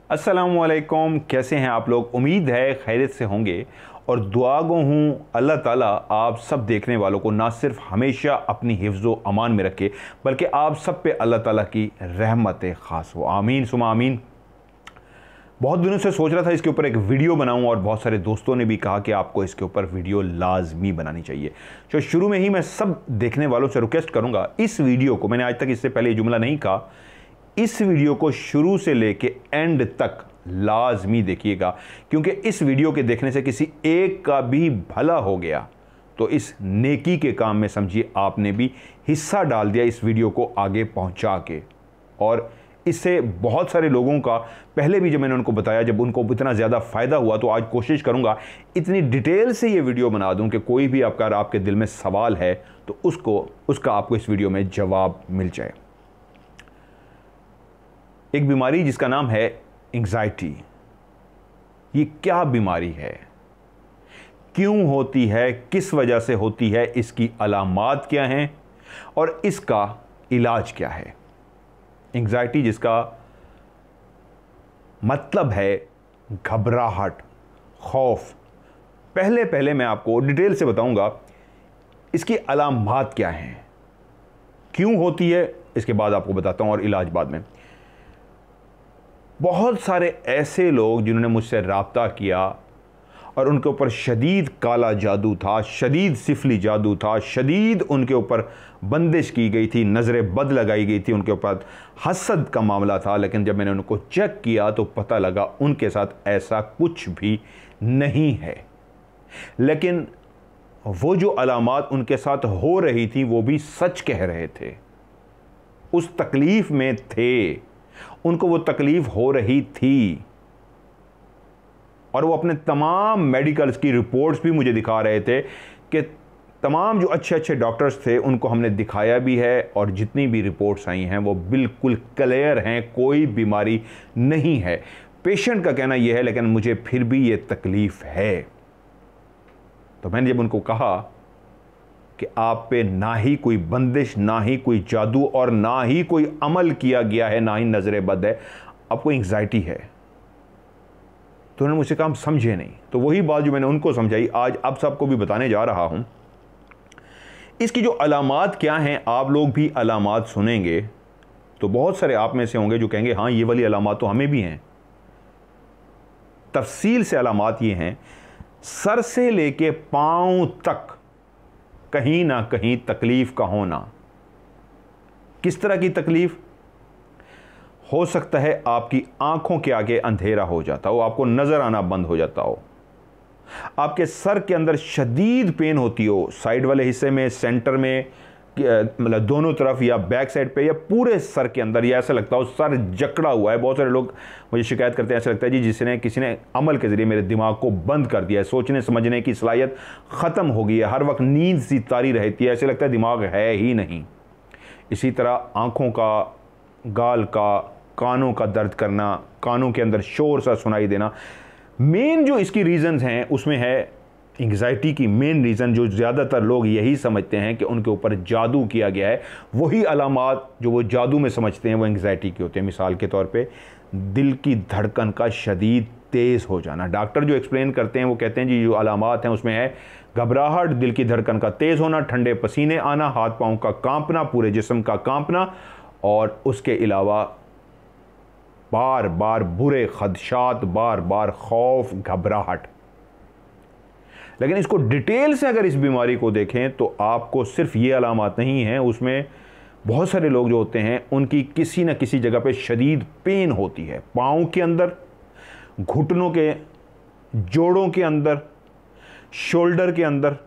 अस्सलामुअलैकुम, कैसे हैं आप लोग। उम्मीद है खैरियत से होंगे और दुआ गो हूँ अल्लाह ताला आप सब देखने वालों को ना सिर्फ हमेशा अपनी हिफ्ज़ व अमान में रखे बल्कि आप सब पे अल्लाह ताला की रहमत ख़ास हो। आमीन सुमा आमीन। बहुत दिनों से सोच रहा था इसके ऊपर एक वीडियो बनाऊं और बहुत सारे दोस्तों ने भी कहा कि आपको इसके ऊपर वीडियो लाजमी बनानी चाहिए। तो शुरू में ही मैं सब देखने वालों से रिक्वेस्ट करूंगा, इस वीडियो को, मैंने आज तक इससे पहले ये जुमला नहीं कहा, इस वीडियो को शुरू से लेके एंड तक लाजमी देखिएगा, क्योंकि इस वीडियो के देखने से किसी एक का भी भला हो गया तो इस नेकी के काम में समझिए आपने भी हिस्सा डाल दिया इस वीडियो को आगे पहुंचा के। और इससे बहुत सारे लोगों का, पहले भी जब मैंने उनको बताया, जब उनको इतना ज़्यादा फ़ायदा हुआ, तो आज कोशिश करूंगा इतनी डिटेल से ये वीडियो बना दूं कि कोई भी आपके दिल में सवाल है तो उसका आपको इस वीडियो में जवाब मिल जाए। एक बीमारी जिसका नाम है एंग्जाइटी। ये क्या बीमारी है, क्यों होती है, किस वजह से होती है, इसकी अलामात क्या हैं और इसका इलाज क्या है। एंग्जाइटी जिसका मतलब है घबराहट, खौफ। पहले मैं आपको डिटेल से बताऊंगा इसकी अलामात क्या हैं, क्यों होती है, इसके बाद आपको बताता हूं और इलाज बाद में। बहुत सारे ऐसे लोग जिन्होंने मुझसे राब्ता किया और उनके ऊपर शदीद काला जादू था, शदीद सिफली जादू था, शदीद उनके ऊपर बंदिश की गई थी, नज़रें बद लगाई गई थी, उनके ऊपर हसद का मामला था। लेकिन जब मैंने उनको चेक किया तो पता लगा उनके साथ ऐसा कुछ भी नहीं है। लेकिन वो जो अलामात उनके साथ हो रही थी वो भी सच कह रहे थे, उस तकलीफ़ में थे, उनको वो तकलीफ हो रही थी और वो अपने तमाम मेडिकल्स की रिपोर्ट्स भी मुझे दिखा रहे थे कि तमाम जो अच्छे डॉक्टर्स थे उनको हमने दिखाया भी है और जितनी भी रिपोर्ट्स आई हैं वो बिल्कुल क्लियर हैं, कोई बीमारी नहीं है। पेशेंट का कहना यह है लेकिन मुझे फिर भी ये तकलीफ है। तो मैंने जब उनको कहा कि आप पे ना ही कोई बंदिश, ना ही कोई जादू और ना ही कोई अमल किया गया है, ना ही नज़रें बद है, आपको एंग्जाइटी है, तो उन्होंने मुझसे कहा हम समझे नहीं। तो वही बात जो मैंने उनको समझाई आज अब सबको भी बताने जा रहा हूं। इसकी जो अलामात क्या हैं, आप लोग भी अलामात सुनेंगे तो बहुत सारे आप में से होंगे जो कहेंगे हाँ ये वाली अलामात तो हमें भी हैं। तफसील से अलामात ये हैं, सर से लेके पांव तक कहीं ना कहीं तकलीफ का होना। किस तरह की तकलीफ हो सकता है? आपकी आंखों के आगे अंधेरा हो जाता हो, आपको नजर आना बंद हो जाता हो, आपके सर के अंदर शदीद पेन होती हो, साइड वाले हिस्से में, सेंटर में, मतलब दोनों तरफ, या बैक साइड पे, या पूरे सर के अंदर, या ऐसा लगता हो सर जकड़ा हुआ है। बहुत सारे लोग मुझे शिकायत करते हैं, ऐसा लगता है जी किसी ने अमल के ज़रिए मेरे दिमाग को बंद कर दिया है, सोचने समझने की सलाहियत ख़त्म हो गई है, हर वक्त नींद सी तारी रहती है, ऐसे लगता है दिमाग है ही नहीं। इसी तरह आँखों का, गाल का, कानों का दर्द करना, कानों के अंदर शोर सा सुनाई देना। मेन जो इसकी रीज़न्स हैं उसमें है एंग्जाइटी की मेन रीज़न, जो ज़्यादातर लोग यही समझते हैं कि उनके ऊपर जादू किया गया है, वही अलामात जो वो जादू में समझते हैं वो एंग्जाइटी के होते हैं। मिसाल के तौर पे दिल की धड़कन का शदीद तेज़ हो जाना। डॉक्टर जो एक्सप्लेन करते हैं वो कहते हैं जी जो अलामात हैं उसमें है घबराहट, दिल की धड़कन का तेज़ होना, ठंडे पसीने आना, हाथ पाँव का कांपना, पूरे जिस्म का कांपना, और उसके अलावा बार बार बुरे खदशात, बार बार खौफ, घबराहट। लेकिन इसको डिटेल से अगर इस बीमारी को देखें तो आपको सिर्फ ये अलामात नहीं हैं, उसमें बहुत सारे लोग जो होते हैं उनकी किसी न किसी जगह पे शदीद पेन होती है, पाँव के अंदर, घुटनों के, जोड़ों के अंदर, शोल्डर के अंदर।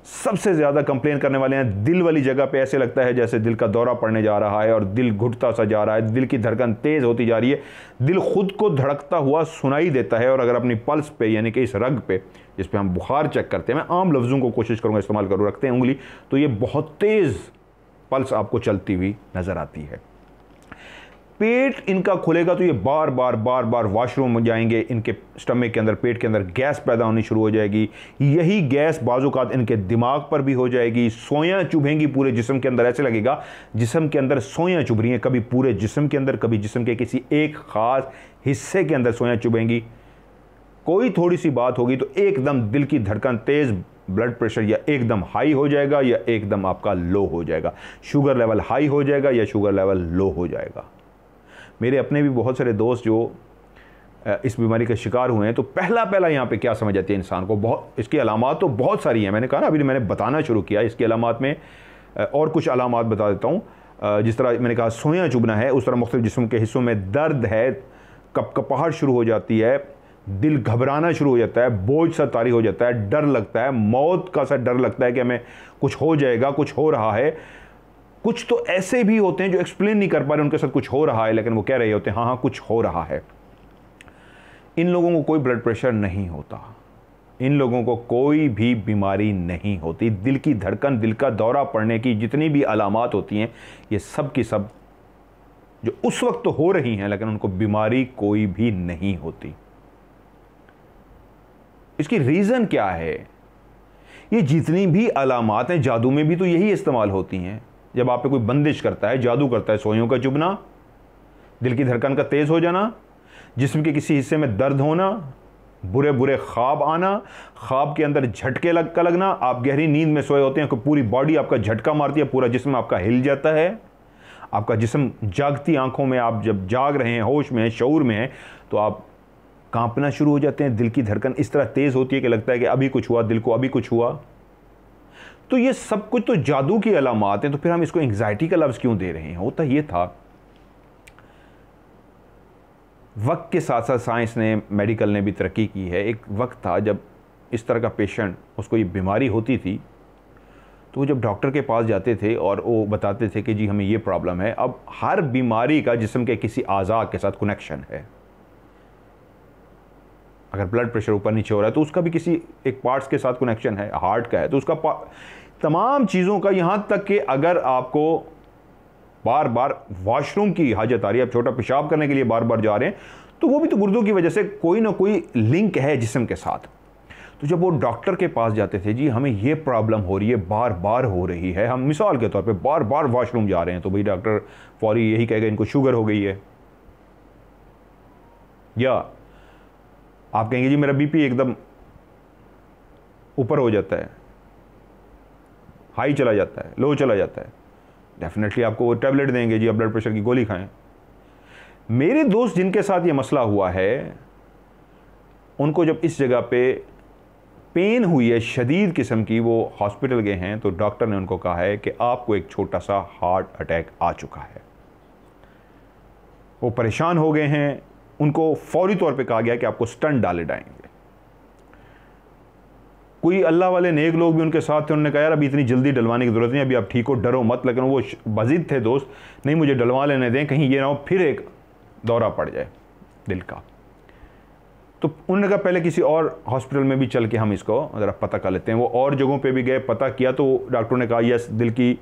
सबसे ज़्यादा कंप्लेन करने वाले हैं दिल वाली जगह पे, ऐसे लगता है जैसे दिल का दौरा पड़ने जा रहा है और दिल घुटता सा जा रहा है, दिल की धड़कन तेज़ होती जा रही है, दिल खुद को धड़कता हुआ सुनाई देता है। और अगर अपनी पल्स पे, यानी कि इस रग पे जिस पे हम बुखार चेक करते हैं, मैं आम लफ्ज़ों को कोशिश करूँगा इस्तेमाल करूँ, रखते हैं उंगली, तो ये बहुत तेज़ पल्स आपको चलती हुई नज़र आती है। पेट इनका खुलेगा तो ये बार बार वॉशरूम में जाएंगे, इनके स्टमक के अंदर, पेट के अंदर गैस पैदा होनी शुरू हो जाएगी। यही गैस बाज़-औक़ात इनके दिमाग पर भी हो जाएगी, सोयां चुभेंगी पूरे जिस्म के अंदर, ऐसे लगेगा जिस्म के अंदर सोयां चुभ रही हैं, कभी पूरे जिस्म के अंदर, कभी जिस्म के किसी एक ख़ास हिस्से के अंदर सोयां चुभेंगी। कोई थोड़ी सी बात होगी तो एकदम दिल की धड़कन तेज़, ब्लड प्रेशर या एकदम हाई हो जाएगा या एकदम आपका लो हो जाएगा, शुगर लेवल हाई हो जाएगा या शुगर लेवल लो हो जाएगा। मेरे अपने भी बहुत सारे दोस्त जो इस बीमारी का शिकार हुए हैं, तो पहला यहाँ पे क्या समझ आती है इंसान को, बहुत इसकी अलामात तो बहुत सारी हैं। मैंने कहा ना, अभी मैंने बताना शुरू किया इसकी अलामात में, और कुछ अलामात बता देता हूँ। जिस तरह मैंने कहा सोया चुभना है, उस तरह मुख्तलिफ जिस्म के हिस्सों में दर्द है, कपकपाहट शुरू हो जाती है, दिल घबराना शुरू हो जाता है, बोझ सा तारी हो जाता है, डर लगता है, मौत का सा डर लगता है कि हमें कुछ हो जाएगा, कुछ हो रहा है। कुछ तो ऐसे भी होते हैं जो एक्सप्लेन नहीं कर पा रहे, उनके साथ कुछ हो रहा है, लेकिन वो कह रहे होते हैं हाँ कुछ हो रहा है। इन लोगों को कोई ब्लड प्रेशर नहीं होता, इन लोगों को कोई भी बीमारी नहीं होती। दिल की धड़कन, दिल का दौरा पड़ने की जितनी भी अलामात होती हैं, ये सब की सब जो उस वक्त तो हो रही हैं, लेकिन उनको बीमारी कोई भी नहीं होती। इसकी रीज़न क्या है? ये जितनी भी अलामात हैं, जादू में भी तो यही इस्तेमाल होती हैं। जब आप पे कोई बंदिश करता है, जादू करता है, सोयों का चुभना, दिल की धड़कन का तेज़ हो जाना, जिस्म के किसी हिस्से में दर्द होना, बुरे बुरे ख्वाब आना, ख्वाब के अंदर झटके लगना, आप गहरी नींद में सोए होते हैं, पूरी बॉडी आपका झटका मारती है, पूरा जिस्म आपका हिल जाता है, आपका जिस्म जागती आंखों में, आप जब जाग रहे हैं, होश में हैं, शऊर में हैं, तो आप कांपना शुरू हो जाते हैं, दिल की धड़कन इस तरह तेज़ होती है कि लगता है कि अभी कुछ हुआ, दिल को अभी कुछ हुआ। तो ये सब कुछ तो जादू की अलामात हैं, तो फिर हम इसको एंग्जाइटी का लफ्ज़ क्यों दे रहे हैं? होता ये था, वक्त के साथ साथ साइंस ने, मेडिकल ने भी तरक्की की है। एक वक्त था जब इस तरह का पेशेंट, उसको ये बीमारी होती थी, तो वो जब डॉक्टर के पास जाते थे और वो बताते थे कि जी हमें ये प्रॉब्लम है। अब हर बीमारी का जिस्म के किसी आज़ा के साथ कनेक्शन है। अगर ब्लड प्रेशर ऊपर नीचे हो रहा है तो उसका भी किसी एक पार्ट्स के साथ कनेक्शन है, हार्ट का है तो उसका तमाम चीज़ों का, यहाँ तक कि अगर आपको बार बार वॉशरूम की हाजत आ रही है, आप छोटा पेशाब करने के लिए बार बार जा रहे हैं, तो वो भी तो गुर्दों की वजह से कोई ना कोई लिंक है जिस्म के साथ। तो जब वो डॉक्टर के पास जाते थे, जी हमें ये प्रॉब्लम हो रही है, बार बार हो रही है, हम मिसाल के तौर पे बार बार वॉशरूम जा रहे हैं, तो भाई डॉक्टर फौरी यही कहेगा इनको शुगर हो गई है, या आप कहेंगे जी मेरा बीपी एकदम ऊपर हो जाता है, हाई चला जाता है, लो चला जाता है, डेफिनेटली आपको वो टैबलेट देंगे, जी आप ब्लड प्रेशर की गोली खाएं। मेरे दोस्त जिनके साथ ये मसला हुआ है, उनको जब इस जगह पे पेन हुई है शदीद किस्म की, वो हॉस्पिटल गए हैं, तो डॉक्टर ने उनको कहा है कि आपको एक छोटा सा हार्ट अटैक आ चुका है। वो परेशान हो गए हैं, उनको फौरी तौर पे कहा गया कि आपको स्टंट डाले जाएंगे। कोई अल्लाह वाले नेक लोग भी उनके साथ थे, उन्होंने कहा यार अभी इतनी जल्दी डलवाने की ज़रूरत नहीं, अभी आप ठीक हो, डरो मत। लेकिन वो बज़िद थे दोस्त, नहीं मुझे डलवा लेने दें, कहीं ये ना हो फिर एक दौरा पड़ जाए दिल का। तो उन्होंने कहा पहले किसी और हॉस्पिटल में भी चल के हम इसको ज़रा पता कर लेते हैं। वो और जगहों पे भी गए, पता किया, तो डॉक्टरों ने कहा यस दिल की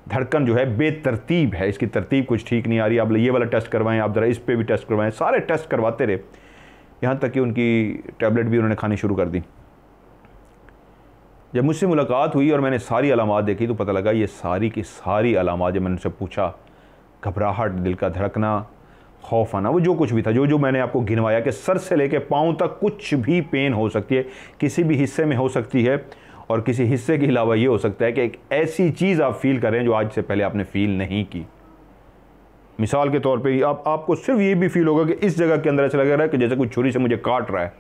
धड़कन जो है बेतरतीब है, इसकी तरतीब कुछ ठीक नहीं आ रही, आप ये वाला टेस्ट करवाएं, आप ज़रा इस पे भी टेस्ट करवाएं। सारे टेस्ट करवाते रहे, यहाँ तक कि उनकी टैबलेट भी उन्होंने खानी शुरू कर दी। जब मुझसे मुलाकात हुई और मैंने सारी अलामात देखी, तो पता लगा ये सारी की सारी अलामात, जब मैंने उनसे पूछा, घबराहट, दिल का धड़कना, खौफ आना, वो जो कुछ भी था, जो जो मैंने आपको गिनवाया कि सर से लेके पाँव तक कुछ भी पेन हो सकती है, किसी भी हिस्से में हो सकती है, और किसी हिस्से के अलावा ये हो सकता है कि एक ऐसी चीज़ आप फील कर रहे हैं जो आज से पहले आपने फील नहीं की। मिसाल के तौर पे आपको सिर्फ ये भी फील होगा कि इस जगह के अंदर ऐसा लग रहा है कि जैसे कोई छुरी से मुझे काट रहा है,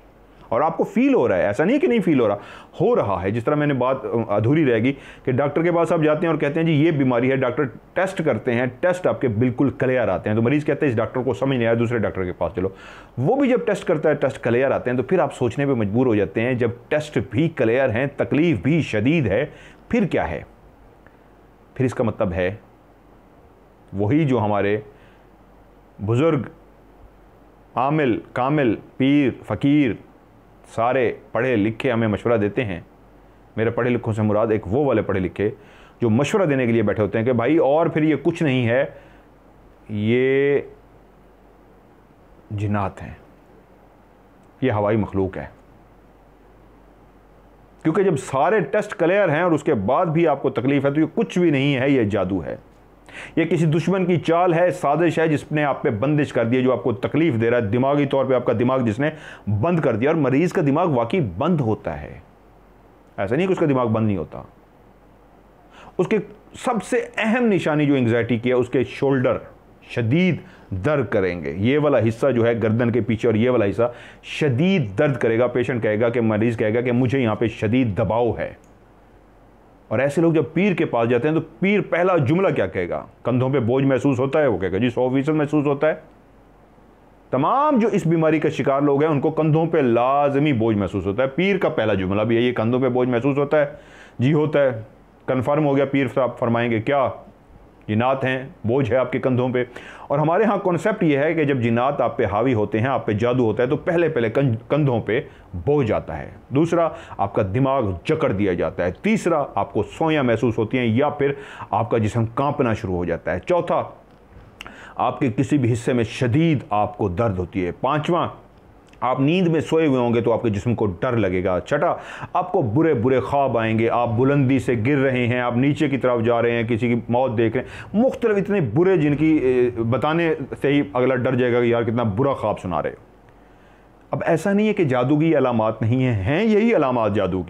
और आपको फील हो रहा है, ऐसा नहीं कि नहीं फील हो रहा है। जिस तरह मैंने बात अधूरी रहेगी कि डॉक्टर के पास आप जाते हैं और कहते हैं जी ये बीमारी है, डॉक्टर टेस्ट करते हैं, टेस्ट आपके बिल्कुल क्लियर आते हैं, तो मरीज़ कहते हैं इस डॉक्टर को समझ नहीं आया, दूसरे डॉक्टर के पास चलो। वो भी जब टेस्ट करता है, टेस्ट क्लियर आते हैं, तो फिर आप सोचने पर मजबूर हो जाते हैं, जब टेस्ट भी क्लियर हैं, तकलीफ़ भी शदीद है, फिर क्या है? फिर इसका मतलब है वही जो हमारे बुज़ुर्ग, आमिल, कामिल, पीर, फ़कीर, सारे पढ़े लिखे हमें मशवरा देते हैं। मेरे पढ़े लिखों से मुराद एक वो वाले पढ़े लिखे जो मशवरा देने के लिए बैठे होते हैं कि भाई और फिर ये कुछ नहीं है, ये जिन्नात हैं, ये हवाई मखलूक है। क्योंकि जब सारे टेस्ट क्लियर हैं और उसके बाद भी आपको तकलीफ है तो ये कुछ भी नहीं है, ये जादू है। ये किसी दुश्मन की चाल है, साजिश है, जिसने आप पे बंदिश कर दी है, जो आपको तकलीफ दे रहा है दिमागी तौर पे, आपका दिमाग जिसने बंद कर दिया। और मरीज का दिमाग वाकई बंद होता है, ऐसा नहीं कि उसका दिमाग बंद नहीं होता। उसके सबसे अहम निशानी जो एंग्जाइटी की है, उसके शोल्डर शदीद दर्द करेंगे। ये वाला हिस्सा जो है गर्दन के पीछे और ये वाला हिस्सा शदीद दर्द करेगा। पेशेंट कहेगा कि, मरीज कहेगा कि मुझे यहाँ पे शदीद दबाव है। और ऐसे लोग जब पीर के पास जाते हैं तो पीर पहला जुमला क्या कहेगा? कंधों पे बोझ महसूस होता है? वो कहेगा जी 100% महसूस होता है। तमाम जो इस बीमारी का शिकार लोग हैं उनको कंधों पे लाजमी बोझ महसूस होता है। पीर का पहला जुमला भी है ये, कंधों पे बोझ महसूस होता है? जी होता है। कन्फर्म हो गया, पीर साहब फरमाएंगे क्या जिन्नात हैं, बोझ है आपके कंधों पे। और हमारे यहाँ कॉन्सेप्ट ये है कि जब जिन्नात आप पे हावी होते हैं, आप पे जादू होता है, तो पहले पहले कंधों पे बोझ आता है। दूसरा, आपका दिमाग जकड़ दिया जाता है। तीसरा, आपको सोया महसूस होती हैं या फिर आपका जिस्म कांपना शुरू हो जाता है। चौथा, आपके किसी भी हिस्से में शदीद आपको दर्द होती है। पांचवा, आप नींद में सोए हुए होंगे तो आपके जिस्म को डर लगेगा। छठा, आपको बुरे बुरे ख्वाब आएंगे, आप बुलंदी से गिर रहे हैं, आप नीचे की तरफ जा रहे हैं, किसी की मौत देख रहे हैं, मुख्तलिफ इतने बुरे जिनकी बताने से ही अगला डर जाएगा कि यार कितना बुरा ख्वाब सुना रहे हो। अब ऐसा नहीं है कि जादू की अलामात नहीं हैं यही अलामात जादू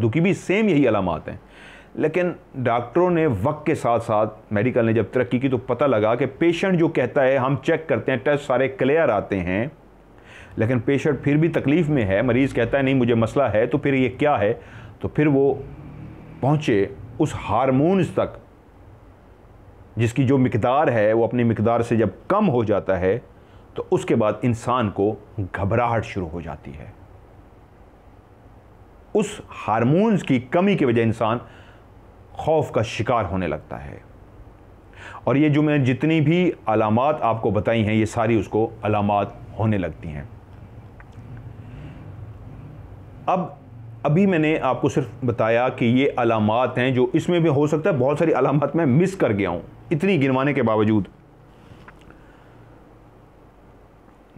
की भी सेम यही अलामात हैं। लेकिन डॉक्टरों ने वक्त के साथ साथ, मेडिकल ने जब तरक्की की, तो पता लगा कि पेशेंट जो कहता है, हम चेक करते हैं, टेस्ट सारे क्लियर आते हैं, लेकिन पेशेंट फिर भी तकलीफ़ में है, मरीज़ कहता है नहीं मुझे मसला है, तो फिर ये क्या है? तो फिर वो पहुँचे उस हार्मोन्स तक जिसकी जो मिकदार है वो अपनी मिकदार से जब कम हो जाता है तो उसके बाद इंसान को घबराहट शुरू हो जाती है। उस हार्मोन्स की कमी की वजह इंसान खौफ का शिकार होने लगता है। और ये जो मैं जितनी भी अलामात आपको बताई हैं, ये सारी उसको अलामात होने लगती हैं। अब अभी मैंने आपको सिर्फ बताया कि ये अलामात हैं, जो इसमें भी हो सकता है बहुत सारी अलामात मैं मिस कर गया हूं इतनी गिनवाने के बावजूद।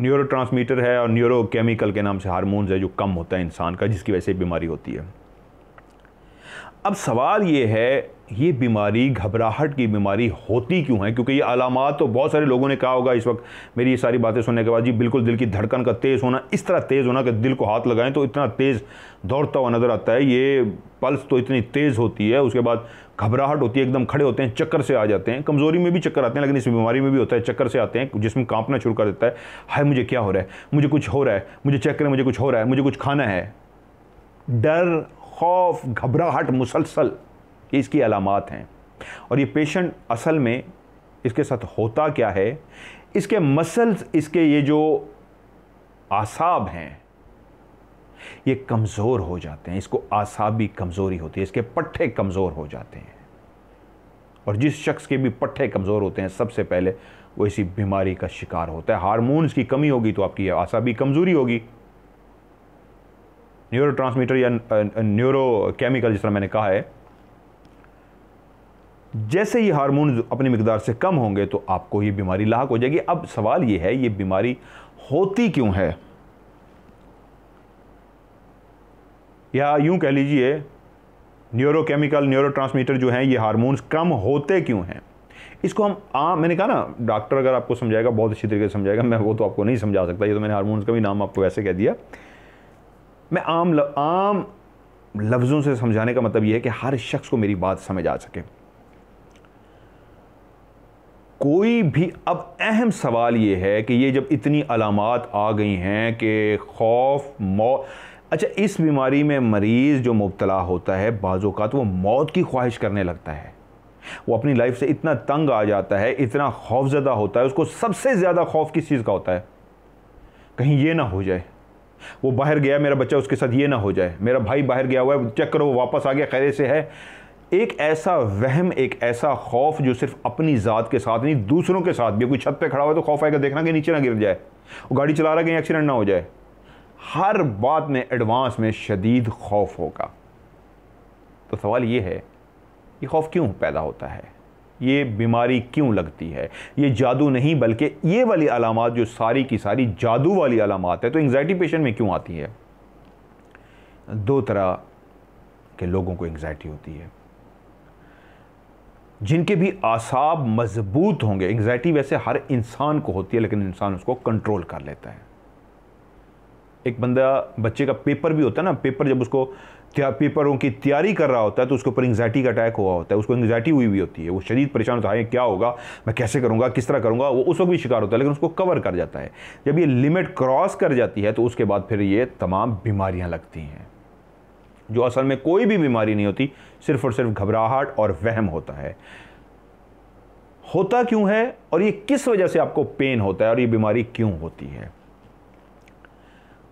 न्यूरोट्रांसमीटर है और न्यूरोकेमिकल के नाम से हार्मोन्स है जो कम होता है इंसान का, जिसकी वजह से बीमारी होती है। अब सवाल ये है, ये बीमारी घबराहट की बीमारी होती क्यों है? क्योंकि ये अलामात तो बहुत सारे लोगों ने कहा होगा इस वक्त मेरी ये सारी बातें सुनने के बाद, जी बिल्कुल दिल की धड़कन का तेज़ होना, इस तरह तेज़ होना कि दिल को हाथ लगाएं तो इतना तेज़ दौड़ता हुआ नज़र आता है, ये पल्स तो इतनी तेज़ होती है, उसके बाद घबराहट होती है, एकदम खड़े होते हैं, चक्कर से आ जाते हैं। कमज़ोरी में भी चक्कर आते हैं, लेकिन इस बीमारी में भी होता है, चक्कर से आते हैं, जिस्म कांपना शुरू कर देता है, हाय मुझे क्या हो रहा है, मुझे कुछ हो रहा है, मुझे चेक करें, मुझे कुछ हो रहा है, मुझे कुछ खाना है। डर, खौफ, घबराहट मुसलसल, ये इसकी अलामात हैं। और ये पेशेंट असल में इसके साथ होता क्या है, इसके मसल्स, इसके ये जो आसाब हैं ये कमज़ोर हो जाते हैं, इसको आसाबी कमज़ोरी होती है, इसके पट्टे कमज़ोर हो जाते हैं। और जिस शख्स के भी पट्टे कमज़ोर होते हैं सबसे पहले वो इसी बीमारी का शिकार होता है। हार्मोन्स की कमी होगी तो आपकी आसाबी कमज़ोरी होगी। न्यूरोट्रांसमीटर या न्यूरोकेमिकल जिस तरह मैंने कहा है, जैसे ही हार्मोन अपनी मिकदार से कम होंगे तो आपको ये बीमारी लाहक हो जाएगी। अब सवाल ये है, ये बीमारी होती क्यों है? या यूं कह लीजिए, न्यूरोकेमिकल, न्यूरोट्रांसमीटर जो हैं, ये हार्मोन्स कम होते क्यों हैं? इसको हम मैंने कहा ना, डॉक्टर अगर आपको समझाएगा बहुत अच्छी तरीके से समझाएगा, मैं वो तो आपको नहीं समझा सकता, ये तो मैंने हार्मोन्स का भी नाम आपको वैसे कह दिया। मैं आम लफ्ज़ों से समझाने का मतलब यह है कि हर शख्स को मेरी बात समझ आ सके। कोई भी, अब अहम सवाल ये है कि ये जब इतनी अलामात आ गई हैं कि खौफ, मौत, अच्छा इस बीमारी में मरीज़ जो मुब्तला होता है बाज़ औक़ात वो मौत की ख्वाहिश करने लगता है। वो अपनी लाइफ से इतना तंग आ जाता है, इतना खौफज़दा होता है, उसको सबसे ज़्यादा खौफ किस चीज़ का होता है? कहीं ये ना हो जाए, वो बाहर गया, मेरा बच्चा उसके साथ ये ना हो जाए, मेरा भाई बाहर गया हुआ है, चेक करो वो वापस आ गया खैर से है। एक ऐसा वहम, एक ऐसा खौफ जो सिर्फ अपनी ज़ात के साथ नहीं दूसरों के साथ भी, कोई छत पे खड़ा हुआ है तो खौफ आएगा देखना कि नीचे ना गिर जाए, वो गाड़ी चला रहा है कहीं एक्सीडेंट ना हो जाए, हर बात में एडवांस में शदीद खौफ होगा। तो सवाल ये है, ये खौफ क्यों पैदा होता है? ये बीमारी क्यों लगती है। ये जादू नहीं, बल्कि ये वाली अलामात जो सारी की सारी जादू वाली अलामात है। तो एंग्जाइटी पेशेंट में क्यों आती है? दो तरह के लोगों को एंग्जाइटी होती है। जिनके भी आसाब मजबूत होंगे, एंग्जाइटी वैसे हर इंसान को होती है, लेकिन इंसान उसको कंट्रोल कर लेता है। एक बच्चे का पेपर भी होता है ना, पेपर जब उसको पेपरों की तैयारी कर रहा होता है तो उसके ऊपर एंग्जाइटी का अटैक हुआ होता है, उसको एंग्जाइटी हुई होती है, वो शदीद परेशान होता है, क्या होगा, मैं कैसे करूंगा, किस तरह करूंगा, वो उस वक्त भी शिकार होता है, लेकिन उसको कवर कर जाता है। जब ये लिमिट क्रॉस कर जाती है तो उसके बाद फिर ये तमाम बीमारियां लगती हैं, जो असल में कोई भी बीमारी नहीं होती, सिर्फ और सिर्फ घबराहट और वहम होता है। होता क्यों है और ये किस वजह से आपको पेन होता है और ये बीमारी क्यों होती है?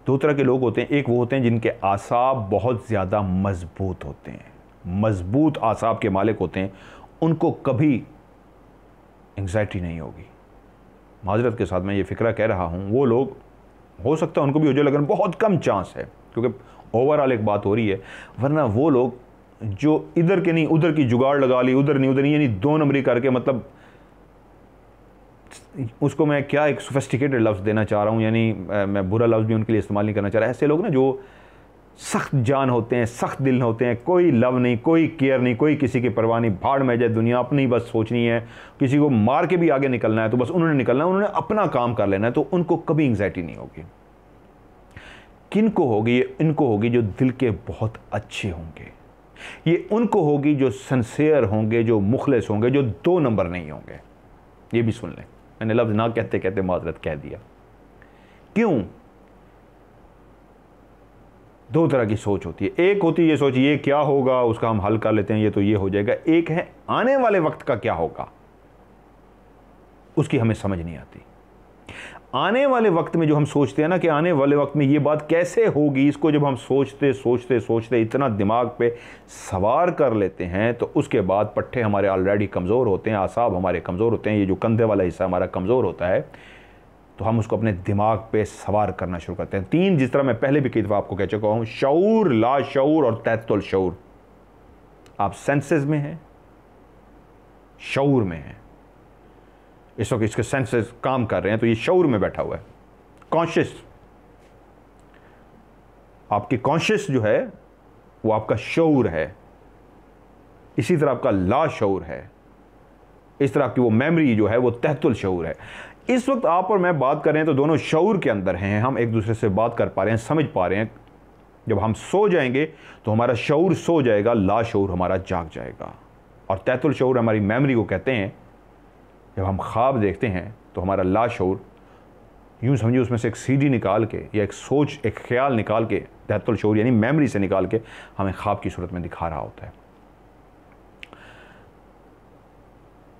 दो तरह के लोग होते हैं। एक वो होते हैं जिनके आसाब बहुत ज़्यादा मजबूत होते हैं, मजबूत आसाब के मालिक होते हैं, उनको कभी एंग्जाइटी नहीं होगी। माजरत के साथ मैं ये फ़िक्रा कह रहा हूँ, वो लोग हो सकता है उनको भी हो जाए, लेकिन बहुत कम चांस है, क्योंकि ओवरऑल एक बात हो रही है। वरना वो लोग जो इधर के नहीं उधर की जुगाड़ लगा ली, उधर नहीं, यानी दो नंबरी करके, मतलब उसको मैं क्या एक सोफिस्टिकेटेड लफ्ज़ देना चाह रहा हूँ, यानी मैं बुरा लफ्ज़ भी उनके लिए इस्तेमाल नहीं करना चाह रहा। ऐसे लोग ना जो सख्त जान होते हैं, सख्त दिल होते हैं, कोई लव नहीं, कोई केयर नहीं, कोई किसी की परवाह नहीं, भाड़ में जाए दुनिया, अपनी बस सोचनी है, किसी को मार के भी आगे निकलना है तो बस उन्होंने निकलना है, उन्होंने अपना काम कर लेना है, तो उनको कभी एंग्जाइटी नहीं होगी। किन को होगी? इनको होगी जो दिल के बहुत अच्छे होंगे, ये उनको होगी जो सिंसियर होंगे, जो मुखलिस होंगे, जो दो नंबर नहीं होंगे। ये भी सुन लें, मैंने लफ्ज़ ना कहते कहते माजरत कह दिया। क्यों? दो तरह की सोच होती है। एक होती है ये सोच, ये क्या होगा, उसका हम हल कर लेते हैं, ये तो ये हो जाएगा। एक है आने वाले वक्त का क्या होगा, उसकी हमें समझ नहीं आती। आने वाले वक्त में जो हम सोचते हैं ना कि आने वाले वक्त में ये बात कैसे होगी, इसको जब हम सोचते सोचते सोचते इतना दिमाग पे सवार कर लेते हैं तो उसके बाद पट्टे हमारे ऑलरेडी कमज़ोर होते हैं, आसाब हमारे कमज़ोर होते हैं, ये जो कंधे वाला हिस्सा हमारा कमज़ोर होता है, तो हम उसको अपने दिमाग पे सवार करना शुरू करते हैं। तीन, जिस तरह मैं पहले भी कई दफ़ा आपको कह चुका हूँ, शऊर, लाशऊर और तहतुल शऊर। आप सेंसेस में हैं, शऊर में हैं, इस वक्त इसके सेंसेस काम कर रहे हैं, तो ये शऊर में बैठा हुआ है। कॉन्शियस, आपकी कॉन्शियस जो है वो आपका शऊर है, इसी तरह आपका लाशऊर है, इस तरह आपकी वो मेमोरी जो है वो तहतुल शऊर है। इस वक्त आप और मैं बात कर रहे हैं तो दोनों शऊर के अंदर हैं, हम एक दूसरे से बात कर पा रहे हैं, समझ पा रहे हैं। जब हम सो जाएंगे तो हमारा शऊर सो जाएगा, लाशऊर हमारा जाग जाएगा, और तहतुल शऊर हमारी मेमोरी को कहते हैं। जब हम ख्वाब देखते हैं तो हमारा लाशऊर, यूँ समझिए उसमें से एक सीडी निकाल के या एक सोच, एक ख्याल निकाल के, तहतुल शऊर यानी मेमोरी से निकाल के हमें ख्वाब की सूरत में दिखा रहा होता है।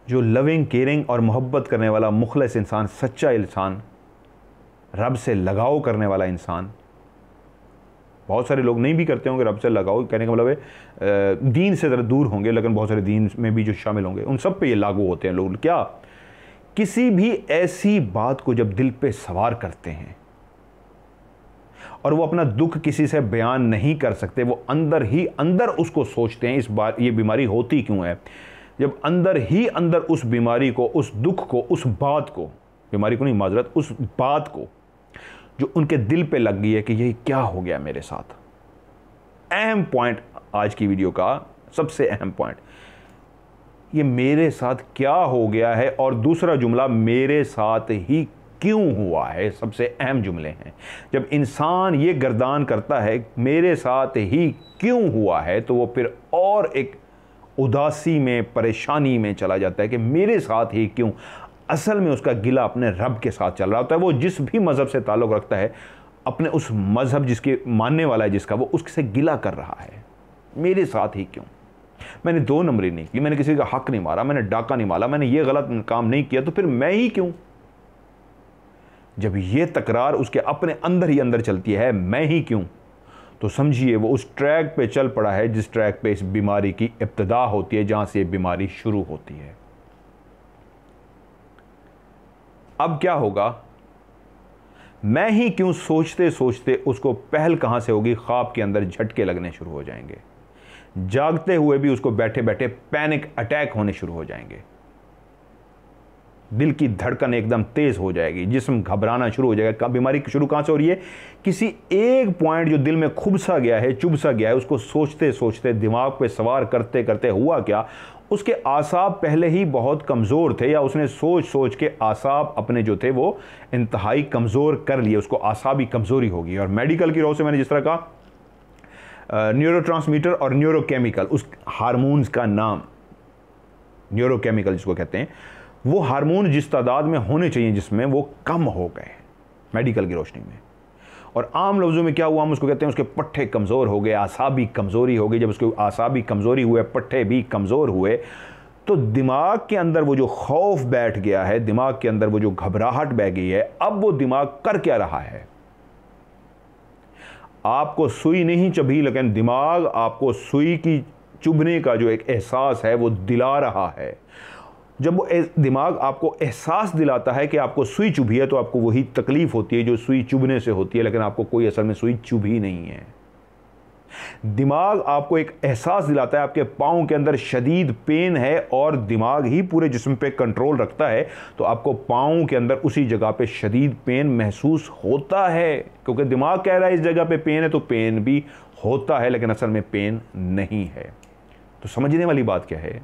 जो लविंग, केयरिंग और मोहब्बत करने वाला मुखलिस इंसान, सच्चा इंसान, रब से लगाव करने वाला इंसान, बहुत सारे लोग नहीं भी करते होंगे रब से लगाव, कहने का मतलब है दीन से ज़रा दूर होंगे, लेकिन बहुत सारे दीन में भी जो शामिल होंगे उन सब पे ये लागू होते हैं लोग। क्या? किसी भी ऐसी बात को जब दिल पे सवार करते हैं और वो अपना दुख किसी से बयान नहीं कर सकते, वो अंदर ही अंदर उसको सोचते हैं, इस बार ये बीमारी होती क्यों है। जब अंदर ही अंदर उस बीमारी को, उस दुख को, उस बात को, बीमारी को नहीं माजरत, उस बात को जो उनके दिल पे लग गई है कि ये क्या हो गया मेरे साथ। अहम पॉइंट आज की वीडियो का, सबसे अहम पॉइंट, ये मेरे साथ क्या हो गया है, और दूसरा जुमला मेरे साथ ही क्यों हुआ है, सबसे अहम जुमले हैं। जब इंसान ये गर्दान करता है मेरे साथ ही क्यों हुआ है, तो वो फिर और एक उदासी में, परेशानी में चला जाता है कि मेरे साथ ही क्यों। असल में उसका गिला अपने रब के साथ चल रहा होता है। वो जिस भी मज़हब से ताल्लुक़ रखता है, अपने उस मज़हब जिसके मानने वाला है जिसका, वो उससे गिला कर रहा है, मेरे साथ ही क्यों। मैंने दो नंबरी नहीं की, मैंने किसी का हक नहीं मारा, मैंने डाका नहीं मारा, मैंने ये गलत काम नहीं किया, तो फिर मैं ही क्यों। जब ये तकरार उसके अपने अंदर ही अंदर चलती है, मैं ही क्यों, तो समझिए वो उस ट्रैक पे चल पड़ा है जिस ट्रैक पे इस बीमारी की इब्तिदा होती है, जहां से ये बीमारी शुरू होती है। अब क्या होगा, मैं ही क्यों सोचते सोचते उसको पहल कहां से होगी, ख्वाब के अंदर झटके लगने शुरू हो जाएंगे, जागते हुए भी उसको बैठे बैठे पैनिक अटैक होने शुरू हो जाएंगे। दिल की धड़कन एकदम तेज़ हो जाएगी, जिस्म घबराना शुरू हो जाएगा। बीमारी शुरू कहाँ से हो रही है? किसी एक पॉइंट जो दिल में खुब सा गया है, चुभ सा गया है, उसको सोचते सोचते दिमाग पे सवार करते करते हुआ क्या, उसके आसाब पहले ही बहुत कमज़ोर थे, या उसने सोच सोच के आसाब अपने जो थे वो इंतहाई कमज़ोर कर लिए, उसको आसाबी कमज़ोरी होगी। और मेडिकल की राह से मैंने जिस तरह कहा, न्यूरोट्रांसमीटर और न्यूरोकेमिकल, उस हार्मोन्स का नाम न्यूरोकेमिकल जिसको कहते हैं, वो हार्मोन जिस तादाद में होने चाहिए जिसमें, वो कम हो गए मेडिकल की रोशनी में। और आम लफ्ज़ों में क्या हुआ, हम उसको कहते हैं उसके पट्टे कमज़ोर हो गए, आसाबी कमज़ोरी हो गई। जब उसके आसाबी कमज़ोरी हुए, पट्टे भी कमज़ोर हुए, तो दिमाग के अंदर वो जो खौफ बैठ गया है, दिमाग के अंदर वो जो घबराहट बह गई है, अब वो दिमाग कर क्या रहा है? आपको सुई नहीं चुभी, लेकिन दिमाग आपको सुई की चुभने का जो एक एहसास है वो दिला रहा है। जब वो दिमाग आपको एहसास दिलाता है कि आपको सुई चुभी है, तो आपको वही तकलीफ होती है जो सुई चुभने से होती है, लेकिन आपको कोई असल में सुई चुभी नहीं है। दिमाग आपको एक एहसास दिलाता है आपके पाँव के अंदर शदीद पेन है, और दिमाग ही पूरे जिस्म पे कंट्रोल रखता है, तो आपको पाँव के अंदर उसी जगह पे शदीद पेन महसूस होता है, क्योंकि दिमाग कह रहा है इस जगह पे पेन है, तो पेन भी होता है, लेकिन असल में पेन नहीं है। तो समझने वाली बात क्या है?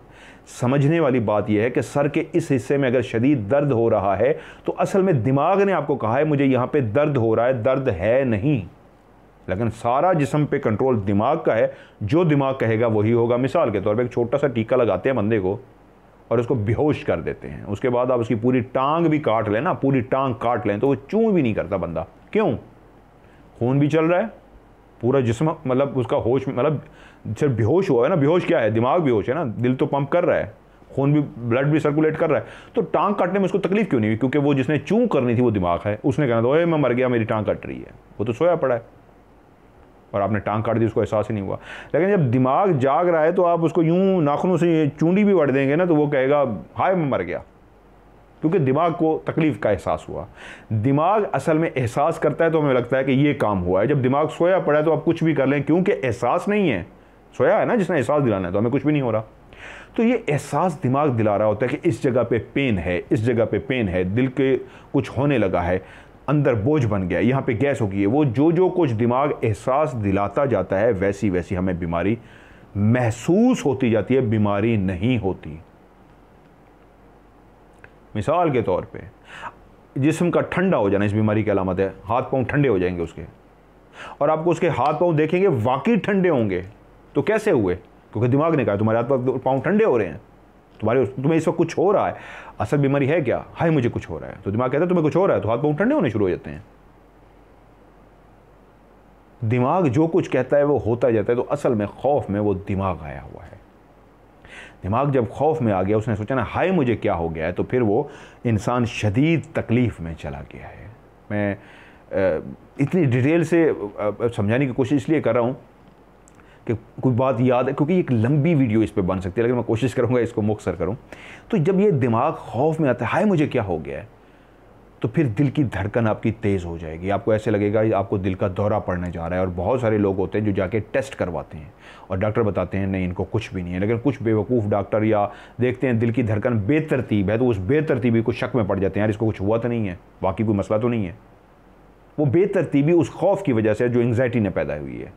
समझने वाली बात यह है कि सर के इस हिस्से में अगर शदीद दर्द हो रहा है, तो असल में दिमाग ने आपको कहा है मुझे यहाँ पे दर्द हो रहा है, दर्द है नहीं, लेकिन सारा जिस्म पे कंट्रोल दिमाग का है। जो दिमाग कहेगा वही होगा। मिसाल के तौर पे एक छोटा सा टीका लगाते हैं बंदे को और उसको बेहोश कर देते हैं, उसके बाद आप उसकी पूरी टांग भी काट लें ना, पूरी टांग काट लें, तो वो चूं भी नहीं करता बंदा। क्यों? खून भी चल रहा है, पूरा जिस्म, मतलब उसका होश, मतलब सिर्फ बेहोश हुआ है ना। बेहोश क्या है? दिमाग बेहोश है ना, दिल तो पंप कर रहा है, खून भी, ब्लड भी सर्कुलेट कर रहा है। तो टांग काटने में उसको तकलीफ क्यों नहीं हुई? क्योंकि वो जिसने चूं करनी थी वो दिमाग है। उसने कहना था ओए मैं मर गया, मेरी टांग कट रही है, वो तो सोया पड़ा है और आपने टांग काट दी, उसको एहसास ही नहीं हुआ। लेकिन जब दिमाग जाग रहा है तो आप उसको यूं नाखूनों से चूंडी भी वड़ देंगे ना, तो वो कहेगा हाय मैं मर गया, क्योंकि दिमाग को तकलीफ का एहसास हुआ। दिमाग असल में एहसास करता है तो हमें लगता है कि ये काम हुआ है। जब दिमाग सोया पड़ा है तो आप कुछ भी कर लें, क्योंकि एहसास नहीं है। सोया है ना जिसने एहसास दिलाना है, तो हमें कुछ भी नहीं हो रहा। तो ये एहसास दिमाग दिला रहा होता है कि इस जगह पे पेन है, इस जगह पे पेन है, दिल के कुछ होने लगा है, अंदर बोझ बन गया, यहाँ पे गैस हो गई है। वो जो कुछ दिमाग एहसास दिलाता जाता है, वैसी वैसी हमें बीमारी महसूस होती जाती है, बीमारी नहीं होती। मिसाल के तौर पे जिस्म का ठंडा हो जाना इस बीमारी की अलामत है। हाथ पांव ठंडे हो जाएंगे उसके, और आपको उसके हाथ पांव देखेंगे वाकई ठंडे होंगे। तो कैसे हुए? क्योंकि दिमाग ने कहा तुम्हारे हाथ पांव ठंडे हो रहे हैं, तुम्हें इस वक्त कुछ हो रहा है। असल बीमारी है क्या? हाय मुझे कुछ हो रहा है। तो दिमाग कहता है तुम्हें कुछ हो रहा है, तो हाथ पांव ठंडे होने शुरू हो जाते हैं। दिमाग जो कुछ कहता है वो होता जाता है। तो असल में खौफ में वो दिमाग आया हुआ है। दिमाग जब खौफ में आ गया, उसने सोचा ना हाय मुझे क्या हो गया है, तो फिर वो इंसान शदीद तकलीफ़ में चला गया है। मैं इतनी डिटेल से समझाने की कोशिश इसलिए कर रहा हूँ कि कोई बात याद है, क्योंकि एक लंबी वीडियो इस पे बन सकती है, लेकिन मैं कोशिश करूँगा इसको मुख्तसर करूँ। तो जब ये दिमाग खौफ में आता है, हाय मुझे क्या हो गया है, तो फिर दिल की धड़कन आपकी तेज़ हो जाएगी। आपको ऐसे लगेगा आपको दिल का दौरा पड़ने जा रहा है। और बहुत सारे लोग होते हैं जो जाके टेस्ट करवाते हैं और डॉक्टर बताते हैं नहीं इनको कुछ भी नहीं है। लेकिन कुछ बेवकूफ़ डॉक्टर या देखते हैं दिल की धड़कन बेतरतीब है, तो उस बेतरतीबी को शक में पड़ जाते हैं, यार इसको कुछ हुआ तो नहीं है, बाकी कोई मसला तो नहीं है। वो बेतरतीबी उस खौफ की वजह से जो एंग्जाइटी ने पैदा हुई है,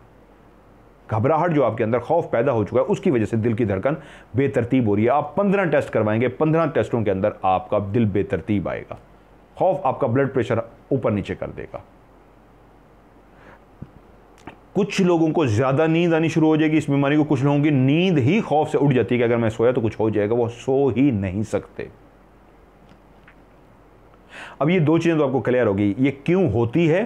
घबराहट जो आपके अंदर खौफ पैदा हो चुका है, उसकी वजह से दिल की धड़कन बेतरतीब हो रही है। आप 15 टेस्ट करवाएंगे, 15 टेस्टों के अंदर आपका दिल बेतरतीब आएगा। खौफ आपका ब्लड प्रेशर ऊपर नीचे कर देगा। कुछ लोगों को ज़्यादा नींद आनी शुरू हो जाएगी इस बीमारी को। कुछ लोगों की नींद ही खौफ से उड़ जाती है कि अगर मैं सोया तो कुछ हो जाएगा, वो सो ही नहीं सकते। अब ये दो चीज़ें तो आपको क्लियर होगी। ये क्यों होती है?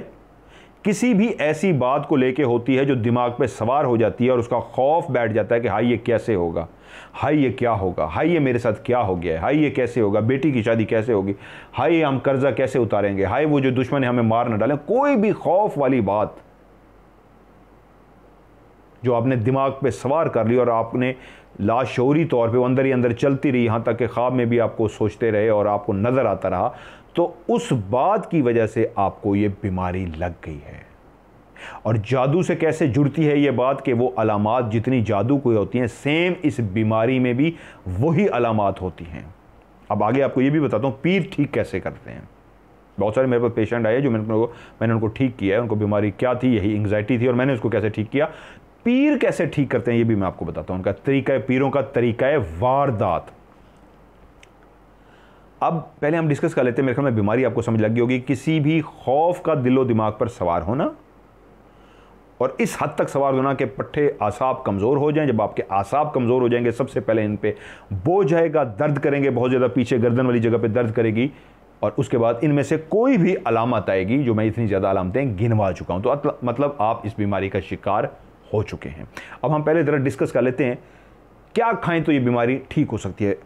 किसी भी ऐसी बात को लेके होती है जो दिमाग पे सवार हो जाती है और उसका खौफ बैठ जाता है कि हाय ये कैसे होगा, हाय ये क्या होगा, हाय ये मेरे साथ क्या हो गया है, हाय ये कैसे होगा, बेटी की शादी कैसे होगी, हाय ये हम कर्जा कैसे उतारेंगे, हाय वो जो दुश्मन है हमें मार न डालें। कोई भी खौफ वाली बात जो आपने दिमाग पे सवार कर ली और आपने लाशऊरी तौर पे वो अंदर ही अंदर चलती रही, यहाँ तक कि ख्वाब में भी आपको सोचते रहे और आपको नज़र आता रहा, तो उस बात की वजह से आपको ये बीमारी लग गई है। और जादू से कैसे जुड़ती है ये बात कि वो अलामात जितनी जादू को होती हैं, सेम इस बीमारी में भी वही अलामात होती हैं। अब आगे आपको ये भी बताता हूँ पीर ठीक कैसे करते हैं। बहुत सारे मेरे पास पेशेंट आए जो मैंने उनको ठीक किया है, उनको बीमारी क्या थी, यही एंग्जाइटी थी, और मैंने उसको कैसे ठीक किया। पीर कैसे ठीक करते हैं ये भी मैं आपको बताता हूँ, उनका तरीका है, पीरों का तरीका है वारदात। अब पहले हम डिस्कस कर लेते हैं, मेरे ख्याल में बीमारी आपको समझ लग गई होगी, किसी भी खौफ का दिलो दिमाग पर सवार होना, और इस हद तक सवार होना कि पट्टे आसाब कमज़ोर हो जाएं। जब आपके आसाब कमज़ोर हो जाएंगे, सबसे पहले इन पे बोझ आएगा, दर्द करेंगे बहुत ज़्यादा, पीछे गर्दन वाली जगह पे दर्द करेगी, और उसके बाद इनमें से कोई भी अलामत आएगी जो मैं इतनी ज़्यादा अलामतें गिनवा चुका हूँ, तो मतलब आप इस बीमारी का शिकार हो चुके हैं। अब हम पहले ज़रा डिस्कस कर लेते हैं क्या खाएं तो ये बीमारी ठीक हो सकती है।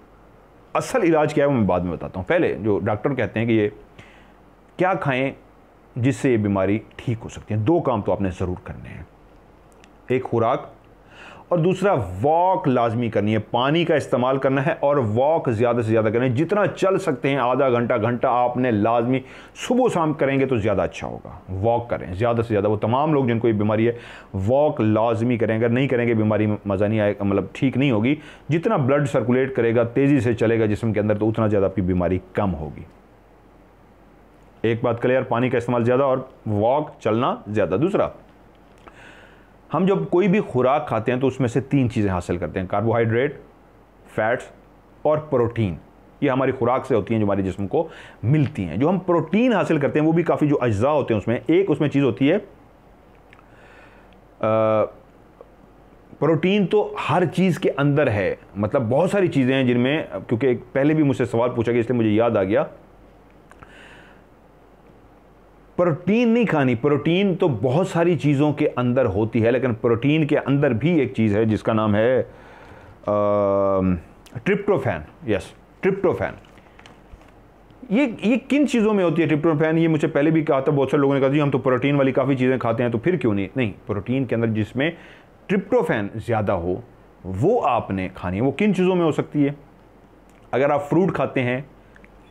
असल इलाज क्या है वो मैं बाद में बताता हूँ। पहले जो डॉक्टर कहते हैं कि ये क्या खाएं जिससे ये बीमारी ठीक हो सकती है, दो काम तो आपने ज़रूर करने हैं, एक खुराक और दूसरा वॉक लाजमी करनी है, पानी का इस्तेमाल करना है और वॉक ज़्यादा से ज़्यादा करना है, जितना चल सकते हैं आधा घंटा आपने लाजमी सुबह शाम करेंगे तो ज़्यादा अच्छा होगा। वॉक करें ज़्यादा से ज़्यादा, वो तमाम लोग जिनको ये बीमारी है वॉक लाजमी करें, अगर नहीं करेंगे बीमारी में मज़ा नहीं आएगा, मतलब ठीक नहीं होगी। जितना ब्लड सर्कुलेट करेगा, तेज़ी से चलेगा जिस्म के अंदर, तो उतना ज़्यादा आपकी बीमारी कम होगी। एक बात क्लियर, पानी का इस्तेमाल ज़्यादा और वॉक चलना ज़्यादा। दूसरा, हम जब कोई भी खुराक खाते हैं तो उसमें से तीन चीज़ें हासिल करते हैं, कार्बोहाइड्रेट, फैट्स और प्रोटीन। ये हमारी खुराक से होती हैं जो हमारे जिस्म को मिलती हैं। जो हम प्रोटीन हासिल करते हैं वो भी काफ़ी जो अज्जा होते हैं उसमें, एक उसमें चीज़ होती है प्रोटीन तो हर चीज़ के अंदर है, मतलब बहुत सारी चीज़ें हैं जिनमें, क्योंकि पहले भी मुझसे सवाल पूछा गया इसलिए मुझे याद आ गया, प्रोटीन नहीं खानी। प्रोटीन तो बहुत सारी चीज़ों के अंदर होती है, लेकिन प्रोटीन के अंदर भी एक चीज़ है जिसका नाम है ट्रिप्टोफैन। Yes, tryptophan. ये किन चीज़ों में होती है ट्रिप्टोफैन? ये मुझे पहले भी कहा था, बहुत सारे लोगों ने कहा जी हम तो प्रोटीन वाली काफ़ी चीज़ें खाते हैं तो फिर क्यों नहीं, प्रोटीन के अंदर जिसमें ट्रिप्टोफैन ज़्यादा हो वो आपने खानी है। वो किन चीज़ों में हो सकती है? अगर आप फ्रूट खाते हैं,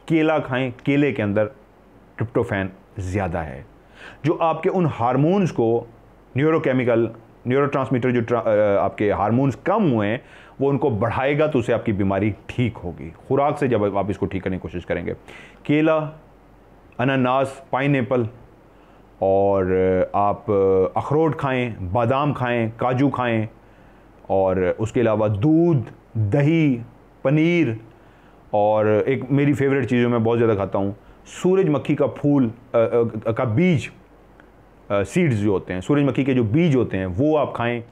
केला खाएं, केले के अंदर ट्रिप्टोफैन ज़्यादा है, जो आपके उन हार्मोन्स को, न्यूरोट्रांसमीटर जो आपके हार्मोन्स कम हुए हैं वो उनको बढ़ाएगा, तो उससे आपकी बीमारी ठीक होगी। खुराक से जब आप इसको ठीक करने की कोशिश करेंगे, केला, अनानास, पाइनएप्पल, और आप अखरोट खाएं, बादाम खाएं, काजू खाएं, और उसके अलावा दूध, दही, पनीर, और एक मेरी फेवरेट चीज़ जो मैं बहुत ज़्यादा खाता हूँ, सूरजमुखी का फूल का बीज, सीड्स जो होते हैं, सूरजमुखी के जो बीज होते हैं वो आप खाएं,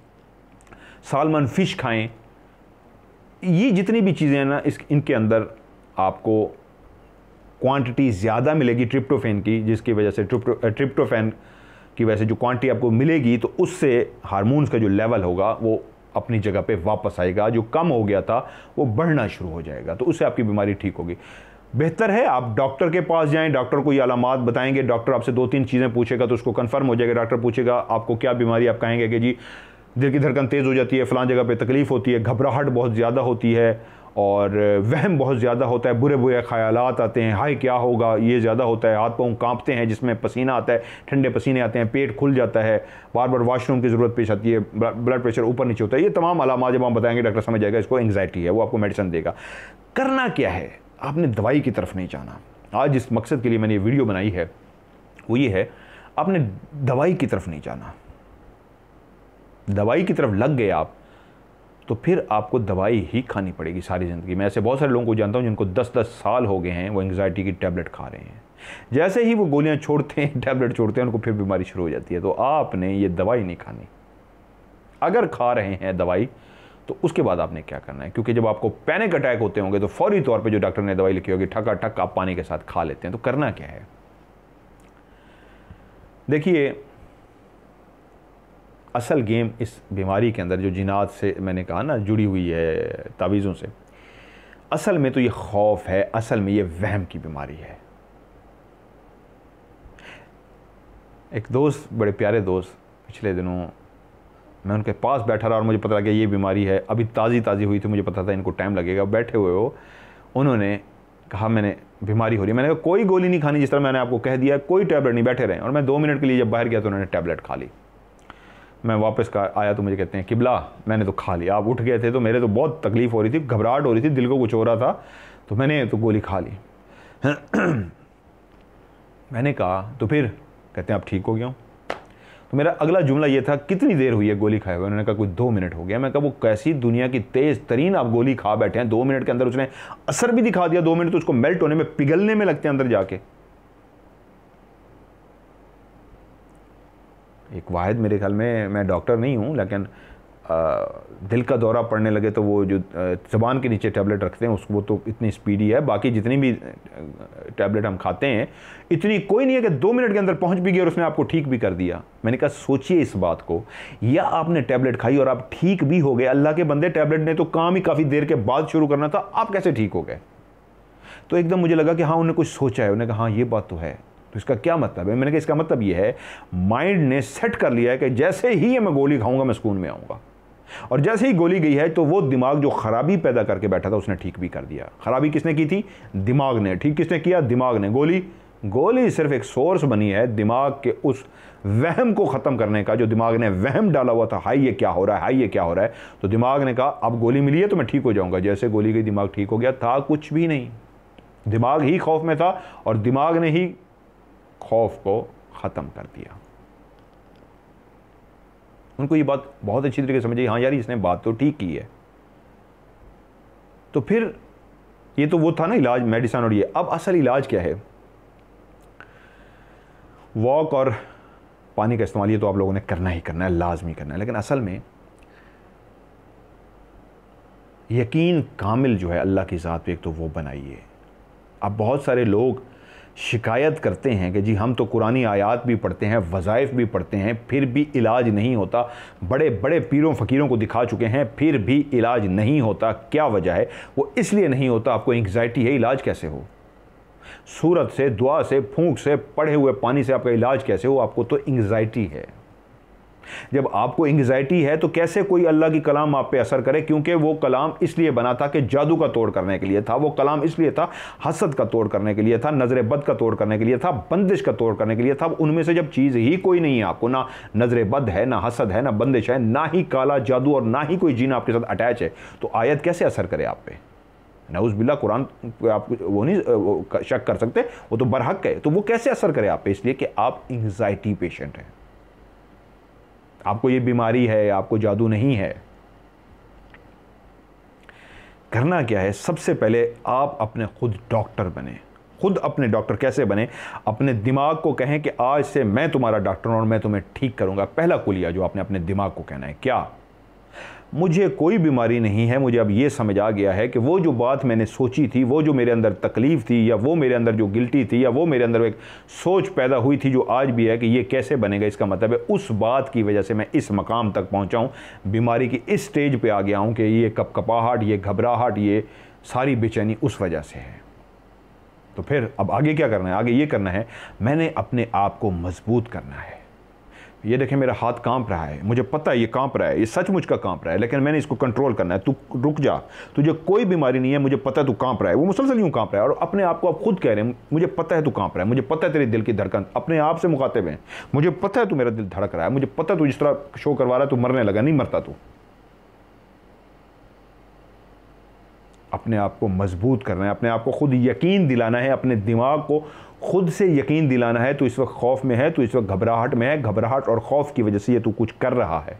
सालमन फ़िश खाएं। ये जितनी भी चीज़ें हैं ना, इनके अंदर आपको क्वांटिटी ज़्यादा मिलेगी ट्रिप्टोफैन की, जिसकी वजह से ट्रिप्टोफैन की वजह से जो क्वांटिटी आपको मिलेगी, तो उससे हार्मोन्स का जो लेवल होगा वो अपनी जगह पे वापस आएगा, जो कम हो गया था वो बढ़ना शुरू हो जाएगा, तो उससे आपकी बीमारी ठीक होगी। बेहतर है आप डॉक्टर के पास जाएं, डॉक्टर को ये अलामात बताएंगे, डॉक्टर आपसे 2-3 चीज़ें पूछेगा तो उसको कंफर्म हो जाएगा। डॉक्टर पूछेगा आपको क्या बीमारी, आप कहेंगे कि जी दिल की धड़कन तेज़ हो जाती है, फ़लाँ जगह पे तकलीफ़ होती है, घबराहट बहुत ज़्यादा होती है, और वहम बहुत ज़्यादा होता है, बुरे बुरे ख़यालात आते हैं, हाय क्या होगा, ये ज़्यादा होता है, हाथ पाँव कांपते हैं जिसमें पसीना आता है, ठंडे पसीने आते हैं, पेट खुल जाता है, बार बार वॉशरूम की ज़रूरत पेश आती है, ब्लड प्रेशर ऊपर नीचे होता है। ये तमाम अलामात जब हम बताएंगे डॉक्टर समझ जाएगा इसको एंग्जाइटी है, वो आपको मेडिसिन देगा। करना क्या है, आपने दवाई की तरफ नहीं जाना। आज जिस मकसद के लिए मैंने ये वीडियो बनाई है वो ये है, आपने दवाई की तरफ नहीं जाना। दवाई की तरफ लग गए आप तो फिर आपको दवाई ही खानी पड़ेगी सारी ज़िंदगी। मैं ऐसे बहुत सारे लोगों को जानता हूं जिनको 10-10 साल हो गए हैं वो एंग्जाइटी की टैबलेट खा रहे हैं। जैसे ही वो गोलियां छोड़ते हैं, टैबलेट छोड़ते हैं, उनको फिर बीमारी शुरू हो जाती है। तो आपने ये दवाई नहीं खानी। अगर खा रहे हैं दवाई तो उसके बाद आपने क्या करना है, क्योंकि जब आपको पैनिक अटैक होते होंगे तो फौरी तौर पे जो डॉक्टर ने दवाई लिखी होगी ठका ठक आप पानी के साथ खा लेते हैं। तो करना क्या है, देखिए असल गेम इस बीमारी के अंदर जो जिनात से मैंने कहा ना जुड़ी हुई है तावीज़ों से, असल में तो ये खौफ है, असल में ये वहम की बीमारी है। एक दोस्त, बड़े प्यारे दोस्त, पिछले दिनों मैं उनके पास बैठा रहा और मुझे पता लगा ये बीमारी है, अभी ताज़ी हुई थी, मुझे पता था इनको टाइम लगेगा। बैठे हुए हो, उन्होंने कहा मैंने बीमारी हो रही है। मैंने कहा कोई गोली नहीं खानी, जिस तरह मैंने आपको कह दिया, कोई टैबलेट नहीं, बैठे रहें। और मैं 2 मिनट के लिए जब बाहर गया तो उन्होंने टैबलेट खा ली। मैं वापस आया तो मुझे कहते हैं किबला मैंने तो खा लिया, आप उठ गए थे तो मेरे तो बहुत तकलीफ़ हो रही थी, घबराहट हो रही थी, दिल को कुछ हो रहा था, तो मैंने तो गोली खा ली। मैंने कहा तो फिर, कहते हैं आप ठीक हो गया हूँ। तो मेरा अगला जुमला ये था, कितनी देर हुई है गोली खाए हुए? उन्होंने कहा कोई 2 मिनट हो गया। मैं कहा वो कैसी दुनिया की तेज़ तरीन आप गोली खा बैठे हैं, 2 मिनट के अंदर उसने असर भी दिखा दिया। 2 मिनट तो उसको मेल्ट होने में, पिघलने में लगते हैं अंदर जाके। एक वाहिद, मेरे ख्याल में, मैं डॉक्टर नहीं हूँ, लेकिन दिल का दौरा पड़ने लगे तो वो जो ज़बान के नीचे टैबलेट रखते हैं उसको, वो तो इतनी स्पीडी है। बाकी जितनी भी टैबलेट हम खाते हैं इतनी कोई नहीं है कि 2 मिनट के अंदर पहुंच भी गया और उसने आपको ठीक भी कर दिया। मैंने कहा सोचिए इस बात को, या आपने टैबलेट खाई और आप ठीक भी हो गए। अल्लाह के बंदे, टैबलेट ने तो काम ही काफ़ी देर के बाद शुरू करना था, आप कैसे ठीक हो गए? तो एकदम मुझे लगा कि हाँ उन्होंने कुछ सोचा है। उन्होंने कहा हाँ ये बात तो है। तो इसका क्या मतलब है? मैंने कहा इसका मतलब ये है, माइंड ने सेट कर लिया है कि जैसे ही मैं गोली खाऊंगा मैं सुकून में आऊँगा। और जैसे ही गोली गई है तो वो दिमाग जो खराबी पैदा करके बैठा था उसने ठीक भी कर दिया। खराबी किसने की थी? दिमाग ने। ठीक किसने किया? दिमाग ने। गोली सिर्फ एक सोर्स बनी है दिमाग के उस वहम को ख़त्म करने का, जो दिमाग ने वहम डाला हुआ था, हाई ये क्या हो रहा है, हाई ये क्या हो रहा है। तो दिमाग ने कहा अब गोली मिली है तो मैं ठीक हो जाऊंगा। जैसे गोली गई दिमाग ठीक हो गया। था कुछ भी नहीं, दिमाग ही खौफ में था और दिमाग ने ही खौफ को ख़त्म कर दिया। उनको ये बात बहुत अच्छी तरीके से समझी, हाँ यार इसने बात तो ठीक की है। तो फिर ये तो वो था ना इलाज, मेडिसिन। और ये अब असल इलाज क्या है? वॉक और पानी का इस्तेमाल ये तो आप लोगों ने करना ही करना है, लाजमी करना है। लेकिन असल में यकीन कामिल जो है अल्लाह की ज़ात पे, एक तो वो बनाइए। अब बहुत सारे लोग शिकायत करते हैं कि जी हम तो कुरानी आयात भी पढ़ते हैं, वज़ाइफ भी पढ़ते हैं, फिर भी इलाज नहीं होता। बड़े बड़े पीरों फ़कीरों को दिखा चुके हैं, फिर भी इलाज नहीं होता। क्या वजह है? वो इसलिए नहीं होता, आपको एंग्जाइटी है। इलाज कैसे हो? सूरत से, दुआ से, फूंक से, पढ़े हुए पानी से आपका इलाज कैसे हो? आपको तो एंग्जाइटी है। जब आपको एंग्जाइटी है तो कैसे कोई अल्लाह की कलाम आप पे असर करे? क्योंकि वो कलाम इसलिए बना था कि जादू का तोड़ करने के लिए था। वो कलाम इसलिए था हसद का तोड़ करने के लिए था, नजर बद का तोड़ करने के लिए था, बंदिश का तोड़ करने के लिए था। उनमें से जब चीज़ ही कोई नहीं है, आपको ना नजर बद है, ना हसद है, ना बंदिश है, ना ही काला जादू और ना ही कोई जीन आपके साथ अटैच है, तो आयत कैसे असर करे आप पे? नऊज़ बिल्लाह, कुरान पे आप वो नहीं शक कर सकते, वो तो बरहक है। तो वो कैसे असर करे आप पे? इसलिए कि आप एंग्जाइटी पेशेंट हैं, आपको ये बीमारी है, आपको जादू नहीं है। करना क्या है? सबसे पहले आप अपने खुद डॉक्टर बने। खुद अपने डॉक्टर कैसे बने? अपने दिमाग को कहें कि आज से मैं तुम्हारा डॉक्टर हूं और मैं तुम्हें ठीक करूंगा। पहला कुलिया जो आपने अपने दिमाग को कहना है, क्या मुझे कोई बीमारी नहीं है। मुझे अब ये समझ आ गया है कि वो जो बात मैंने सोची थी, वो जो मेरे अंदर तकलीफ़ थी, या वो मेरे अंदर जो गिल्टी थी, या वो मेरे अंदर एक सोच पैदा हुई थी जो आज भी है कि ये कैसे बनेगा, इसका मतलब है उस बात की वजह से मैं इस मकाम तक पहुंचा हूं, बीमारी की इस स्टेज पे आ गया हूं कि ये कपकपाहट, ये घबराहट, ये सारी बेचैनी उस वजह से है। तो फिर अब आगे क्या करना है? आगे ये करना है, मैंने अपने आप को मजबूत करना है। ये देखें मेरा हाथ कांप रहा है, मुझे पता है ये कांप रहा है, ये सचमुच का कांप रहा है, लेकिन मैंने इसको कंट्रोल करना है। तू रुक जा, तुझे कोई बीमारी नहीं है, मुझे पता है तू कांप रहा है। वो मुसलसल यूं कांप रहा है और अपने आप को आप खुद कह रहे हैं मुझे पता है तू कांप रहा है, मुझे पता है तेरे दिल की धड़कन, अपने आप से मुखातिब हैं, मुझे पता है तू मेरा दिल धड़क रहा है, मुझे पता है तू जिस तरह शो करवा रहा है तू मरने लगा, नहीं मरता तू। अपने आप को मजबूत करना है, अपने आप को खुद यकीन दिलाना है, अपने दिमाग को खुद से यकीन दिलाना है। तो इस वक्त खौफ में है, तो इस वक्त घबराहट में है, घबराहट और खौफ की वजह से ये तू कुछ कर रहा है,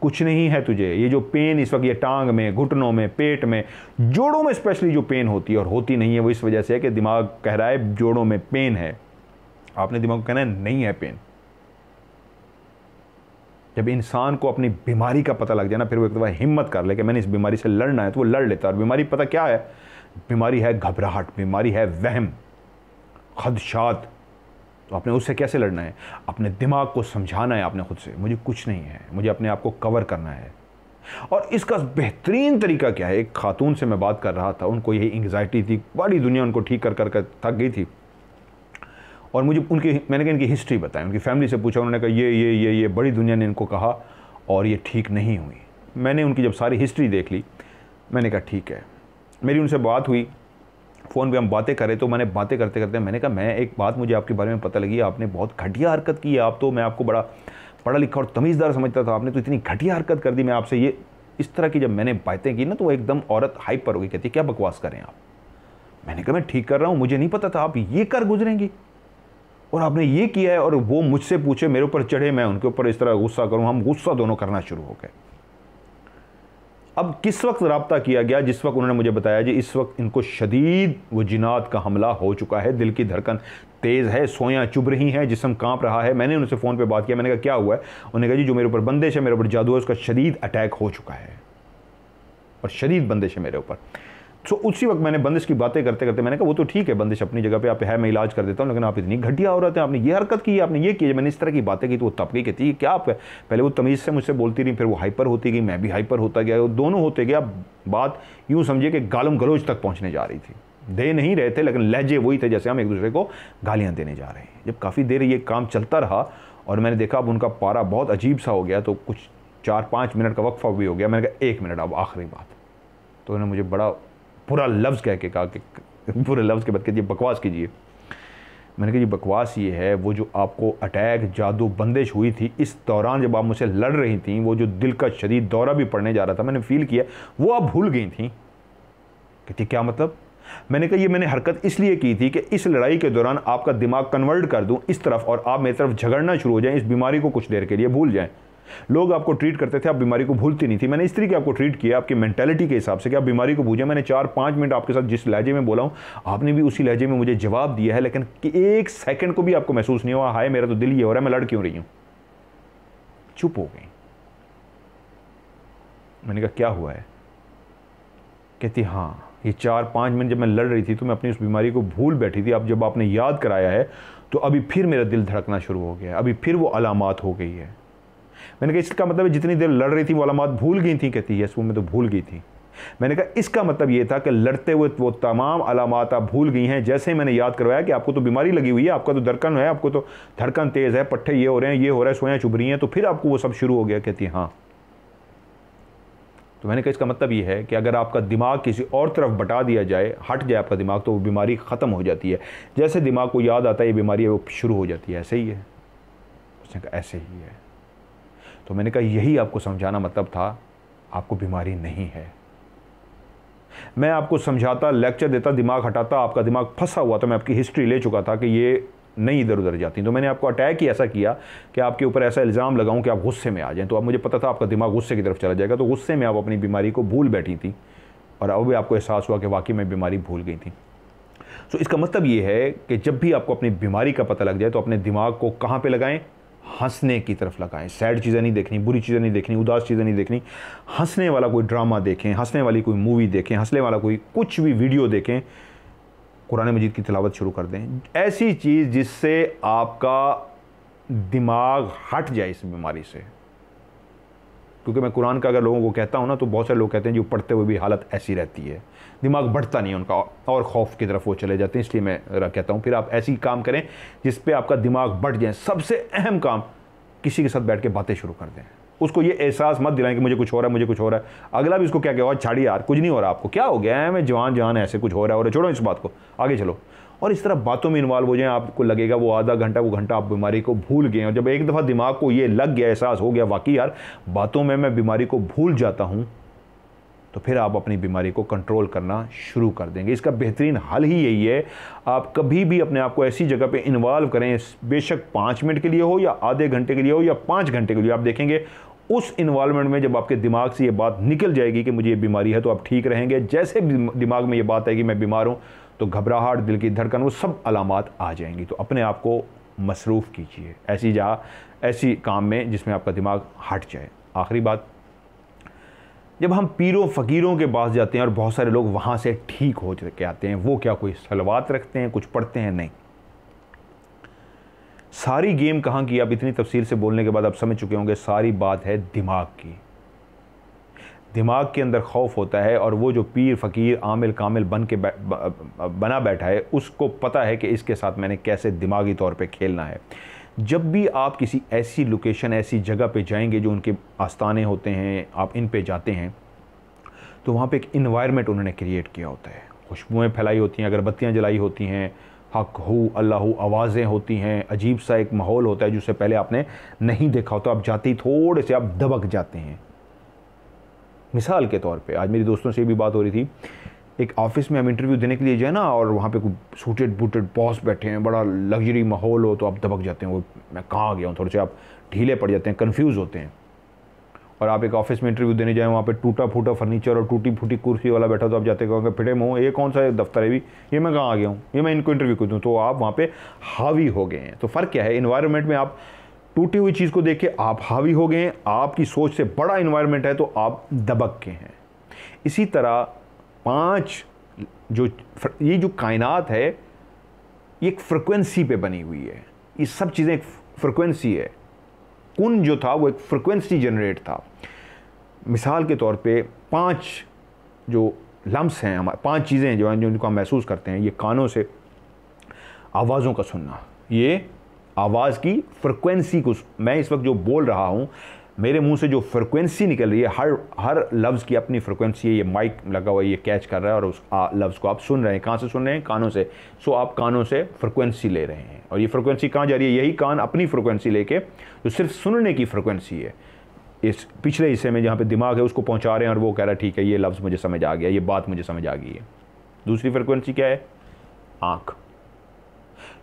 कुछ नहीं है तुझे। ये जो पेन इस वक्त ये टांग में, घुटनों में, पेट में, जोड़ों में स्पेशली जो पेन होती है और होती नहीं है, वो इस वजह से है कि दिमाग कह रहा है जोड़ों में पेन है। आपने दिमाग को कहना है नहीं है पेन। जब इंसान को अपनी बीमारी का पता लग जाए ना, फिर वो एक दफ़ा हिम्मत कर ले कि मैंने इस बीमारी से लड़ना है, तो वो लड़ लेता है। और बीमारी पता क्या है? बीमारी है घबराहट, बीमारी है वहम, खदशात। तो आपने उससे कैसे लड़ना है? अपने दिमाग को समझाना है आपने खुद से, मुझे कुछ नहीं है, मुझे अपने आप को कवर करना है। और इसका बेहतरीन तरीका क्या है? एक खातून से मैं बात कर रहा था, उनको यही एंग्जाइटी थी, बड़ी दुनिया उनको ठीक कर कर थक गई थी। और मुझे मैंने कहा इनकी हिस्ट्री बताई, उनकी फैमिली से पूछा, उन्होंने कहा ये बड़ी दुनिया ने इनको कहा और ये ठीक नहीं हुई। मैंने उनकी जब सारी हिस्ट्री देख ली, मैंने कहा ठीक है। मेरी उनसे बात हुई, फ़ोन पे हम बातें करें, तो मैंने बातें करते करते मैंने कहा मैं एक बात मुझे आपके बारे में पता लगी, आपने बहुत घटिया हरकत की है। आप तो, मैं आपको बड़ा पढ़ा लिखा और तमीज़दार समझता था, आपने तो इतनी घटिया हरकत कर दी। मैं आपसे ये इस तरह की जब मैंने बातें की ना, तो वो एकदम औरत हाइपर हो गई, कहती क्या बकवास करें आप, मैंने कहा मैं ठीक कर रहा हूँ, मुझे नहीं पता था आप ये कर गुजरेंगी और आपने ये किया है। और वो मुझसे पूछे, मेरे ऊपर चढ़े, मैं उनके ऊपर इस तरह गुस्सा करूँ, हम गुस्सा दोनों करना शुरू हो गए। अब किस वक्त रब्ता किया गया? जिस वक्त उन्होंने मुझे बताया जी इस वक्त इनको शदीद वजिनात का हमला हो चुका है, दिल की धड़कन तेज़ है, सोयां चुभ रही हैं, जिस्म कांप रहा है। मैंने उनसे फ़ोन पे बात किया, मैंने कहा क्या हुआ है? उन्होंने कहा जी जो मेरे ऊपर बंदिश है, मेरे ऊपर जादू है, उसका शदीद अटैक हो चुका है और शदीद बंदिश है मेरे ऊपर। तो उसी वक्त मैंने बंदिश की बातें करते करते मैंने कहा वो तो ठीक है, बंदिश अपनी जगह पे आप है, मैं इलाज कर देता हूँ, लेकिन आप इतनी घटिया हो रहे थे, आपने ये हरकत की, आपने ये की। मैंने इस तरह की बातें की तो वो तब गई, कहती है क्या आप, पहले वो तमीज़ से मुझसे बोलती रही, फिर वो हाइपर होती गई, मैं भी हाइपर होता गया, वो दोनों होते गया। बात यूँ समझिए कि गालम गलोच तक पहुँचने जा रही थी। दे नहीं रहे थे लेकिन लहजे वही थे जैसे हम एक दूसरे को गालियाँ देने जा रहे हैं। जब काफ़ी देर ये काम चलता रहा और मैंने देखा अब उनका पारा बहुत अजीब सा हो गया, तो कुछ 4-5 मिनट का वक्फा भी हो गया। मैंने कहा 1 मिनट अब आखिरी बात। तो उन्होंने मुझे बड़ा बुरा लफ्ज़ कह के कहा कि बुरे लफ्ज़ के बाद कहती है बकवास कीजिए। मैंने कहा जी बकवास ये है, वो जो आपको अटैक जादू बंदिश हुई थी इस दौरान जब आप मुझसे लड़ रही थी, वो जो दिल का शदीद दौरा भी पड़ने जा रहा था, मैंने फील किया वो आप भूल गई थी। कहती क्या मतलब? मैंने कहा ये मैंने हरकत इसलिए की थी कि इस लड़ाई के दौरान आपका दिमाग कन्वर्ट कर दूं इस तरफ और आप मेरी तरफ झगड़ना शुरू हो जाएं, इस बीमारी को कुछ देर के लिए भूल जाएं। लोग आपको ट्रीट करते थे, आप बीमारी को भूलती नहीं थी। मैंने इस तरीके आपको ट्रीट किया आपकी मेंटालिटी के हिसाब से कि आप बीमारी को भूलें। मैंने 4-5 मिनट आपके साथ जिस लहजे में बोला हूँ आपने भी उसी लहजे में मुझे जवाब दिया है, लेकिन कि 1 सेकंड को भी आपको महसूस नहीं हुआ हाय मेरा तो दिल ये हो रहा है, मैं लड़ क्यों रही हूँ। चुप हो गई। मैंने कहा क्या हुआ है? कहती हाँ ये 4-5 मिनट जब मैं लड़ रही थी तो मैं अपनी उस बीमारी को भूल बैठी थी। अब जब आपने याद कराया है तो अभी फिर मेरा दिल धड़कना शुरू हो गया, अभी फिर वो अलामात हो गई है। मैंने कहा इसका मतलब जितनी देर लड़ रही थी वो अलामात भूल गई थी? कहती यस वो मैं तो भूल गई थी। मैंने कहा इसका मतलब ये था कि लड़ते हुए वो तमाम अलामात आप भूल गई हैं। जैसे ही मैंने याद करवाया कि आपको तो बीमारी लगी हुई है, आपका तो धड़कन है, आपको तो धड़कन तेज़ है, पट्टे ये हो रहे हैं, ये हो रहा है, सोयां चुभ रही हैं, तो फिर आपको वो सब शुरू हो गया। कहती हाँ। तो मैंने कहा इसका मतलब ये है कि अगर आपका दिमाग किसी और तरफ बटा दिया जाए, हट जाए आपका दिमाग, तो वो बीमारी ख़त्म हो जाती है। जैसे दिमाग को याद आता है ये बीमारी है वो शुरू हो जाती है। ऐसे ही है? उसने कहा ऐसे ही है। तो मैंने कहा यही आपको समझाना मतलब था, आपको बीमारी नहीं है। मैं आपको समझाता, लेक्चर देता, दिमाग हटाता, आपका दिमाग फंसा हुआ था, मैं आपकी हिस्ट्री ले चुका था कि ये नहीं इधर उधर जाती। तो मैंने आपको अटैक ही ऐसा किया कि आपके ऊपर ऐसा इल्ज़ाम लगाऊं कि आप गुस्से में आ जाएं। तो अब मुझे पता था आपका दिमाग गुस्से की तरफ चला जाएगा, तो गुस्से में आप अपनी बीमारी को भूल बैठी थी और अब भी आपको एहसास हुआ कि वाकई में बीमारी भूल गई थी। तो इसका मतलब ये है कि जब भी आपको अपनी बीमारी का पता लग जाए तो अपने दिमाग को कहाँ पर लगाएं? हंसने की तरफ लगाएं। सैड चीज़ें नहीं देखनी, बुरी चीज़ें नहीं देखनी, उदास चीज़ें नहीं देखनी। हंसने वाला कोई ड्रामा देखें, हंसने वाली कोई मूवी देखें, हंसने वाला कोई कुछ भी वीडियो देखें, कुरान मजीद की तिलावत शुरू कर दें। ऐसी चीज़ जिससे आपका दिमाग हट जाए इस बीमारी से। क्योंकि मैं कुरान का अगर लोगों को कहता हूँ ना तो बहुत सारे लोग कहते हैं जो पढ़ते हुए भी हालत ऐसी रहती है, दिमाग बढ़ता नहीं है उनका और खौफ की तरफ वो चले जाते हैं। इसलिए मैं कहता हूँ फिर आप ऐसी काम करें जिस पे आपका दिमाग बढ़ जाए। सबसे अहम काम, किसी के साथ बैठ के बातें शुरू कर दें। उसको ये एहसास मत दिलाएं कि मुझे कुछ हो रहा है, मुझे कुछ हो रहा है। अगला भी इसको क्या कहेगा, छाड़िए यार कुछ नहीं हो रहा, आपको क्या हो गया है, मैं जवान ऐसे कुछ हो रहा है, छोड़ो इस बात को, आगे चलो। और इस तरह बातों में इन्वॉल्व हो जाएं। आपको लगेगा वो आधा घंटा वो घंटा आप बीमारी को भूल गए। और जब एक दफ़ा दिमाग को ये लग गया, एहसास हो गया वाकई यार बातों में मैं बीमारी को भूल जाता हूँ, तो फिर आप अपनी बीमारी को कंट्रोल करना शुरू कर देंगे। इसका बेहतरीन हल ही यही है, आप कभी भी अपने आप को ऐसी जगह पे इन्वॉल्व करें, बेशक 5 मिनट के लिए हो या आधे घंटे के लिए हो या 5 घंटे के लिए। आप देखेंगे उस इन्वॉल्वमेंट में जब आपके दिमाग से ये बात निकल जाएगी कि मुझे ये बीमारी है, तो आप ठीक रहेंगे। जैसे दिमाग में ये बात आएगी मैं बीमार हूँ, तो घबराहट, दिल की धड़कन, वो सब अलामात आ जाएंगी। तो अपने आप को मसरूफ़ कीजिए ऐसी काम में जिसमें आपका दिमाग हट जाए। आखिरी बात, जब हम पीरों फ़कीरों के पास जाते हैं और बहुत सारे लोग वहाँ से ठीक हो के आते हैं, वो क्या कोई सलवात रखते हैं, कुछ पढ़ते हैं? नहीं। सारी गेम कहाँ की, आप इतनी तफसील से बोलने के बाद आप समझ चुके होंगे, सारी बात है दिमाग की। दिमाग के अंदर खौफ होता है और वो जो पीर फ़कीर आमिल कामिल बना बैठा है उसको पता है कि इसके साथ मैंने कैसे दिमागी तौर पे खेलना है। जब भी आप किसी ऐसी लोकेशन, ऐसी जगह पे जाएंगे जो उनके आस्थाने होते हैं, आप इन पे जाते हैं, तो वहाँ पे एक इन्वायरमेंट उन्होंने क्रिएट किया होता है। खुशबुएँ फैलाई होती हैं, अगरबत्तियाँ जलाई होती हैं, हक हू अल्लाह हू आवाज़ें होती हैं, अजीब सा एक माहौल होता है जिससे पहले आपने नहीं देखा होता। आप जाते ही थोड़े से आप दबक जाते हैं। मिसाल के तौर पे आज मेरी दोस्तों से भी बात हो रही थी एक ऑफिस में हम इंटरव्यू देने के लिए जाए ना, और वहाँ पे कोई सूटेड बूटेड बॉस बैठे हैं, बड़ा लग्जरी माहौल हो, तो आप दबक जाते हैं, वो मैं कहाँ आ गया हूँ, थोड़े से आप ढीले पड़ जाते हैं, कन्फ्यूज़ होते हैं। और आप एक ऑफिस में इंटरव्यू देने जाएँ, वहाँ पे टूटा फूटा फर्नीचर और टूटी फूटी कुर्सी वाला बैठा, तो आप जाते कहोगे फिटे मुँह, ये कौन सा दफ्तर है भी, ये मैं कहाँ आ गया हूँ, ये मैं इनको इंटरव्यू कर दूँ, तो आप वहाँ पे हावी हो गए हैं। तो फ़र्क क्या है, इन्वायरमेंट में आप टूटी हुई चीज़ को देख के आप हावी हो गए हैं, आपकी सोच से बड़ा इन्वायरमेंट है तो आप दबक के हैं। इसी तरह 5 ये जो कायनात है, ये एक फ्रिक्वेंसी पे बनी हुई है, ये सब चीज़ें एक फ्रिक्वेंसी है। कुन जो था वो एक फ्रिक्वेंसी जनरेट था। मिसाल के तौर पे 5 जो लम्स हैं, हमारे 5 चीज़ें हैं जो जिनको हम महसूस करते हैं, ये कानों से आवाज़ों का सुनना, ये आवाज़ की फ्रिक्वेंसी को, मैं इस वक्त जो बोल रहा हूँ, मेरे मुंह से जो फ्रिक्वेंसी निकल रही है, हर लफ्ज़ की अपनी फ्रिक्वेंसी है। ये माइक लगा हुआ है, ये कैच कर रहा है और उस लफ्ज़ को आप सुन रहे हैं। कहाँ से सुन रहे हैं? कानों से। सो आप कानों से फ्रिक्वेंसी ले रहे हैं, और ये फ्रिक्वेंसी कहाँ जा रही है? यही कान अपनी फ्रिक्वेंसी लेके, जो सिर्फ सुनने की फ्रिक्वेंसी है, इस पिछले हिस्से में जहाँ पे दिमाग है उसको पहुँचा रहे हैं, और वो कह रहा है ठीक है, ये लफ्ज़ मुझे समझ आ गया, ये बात मुझे समझ आ गई है। दूसरी फ्रिक्वेंसी क्या है? आँख,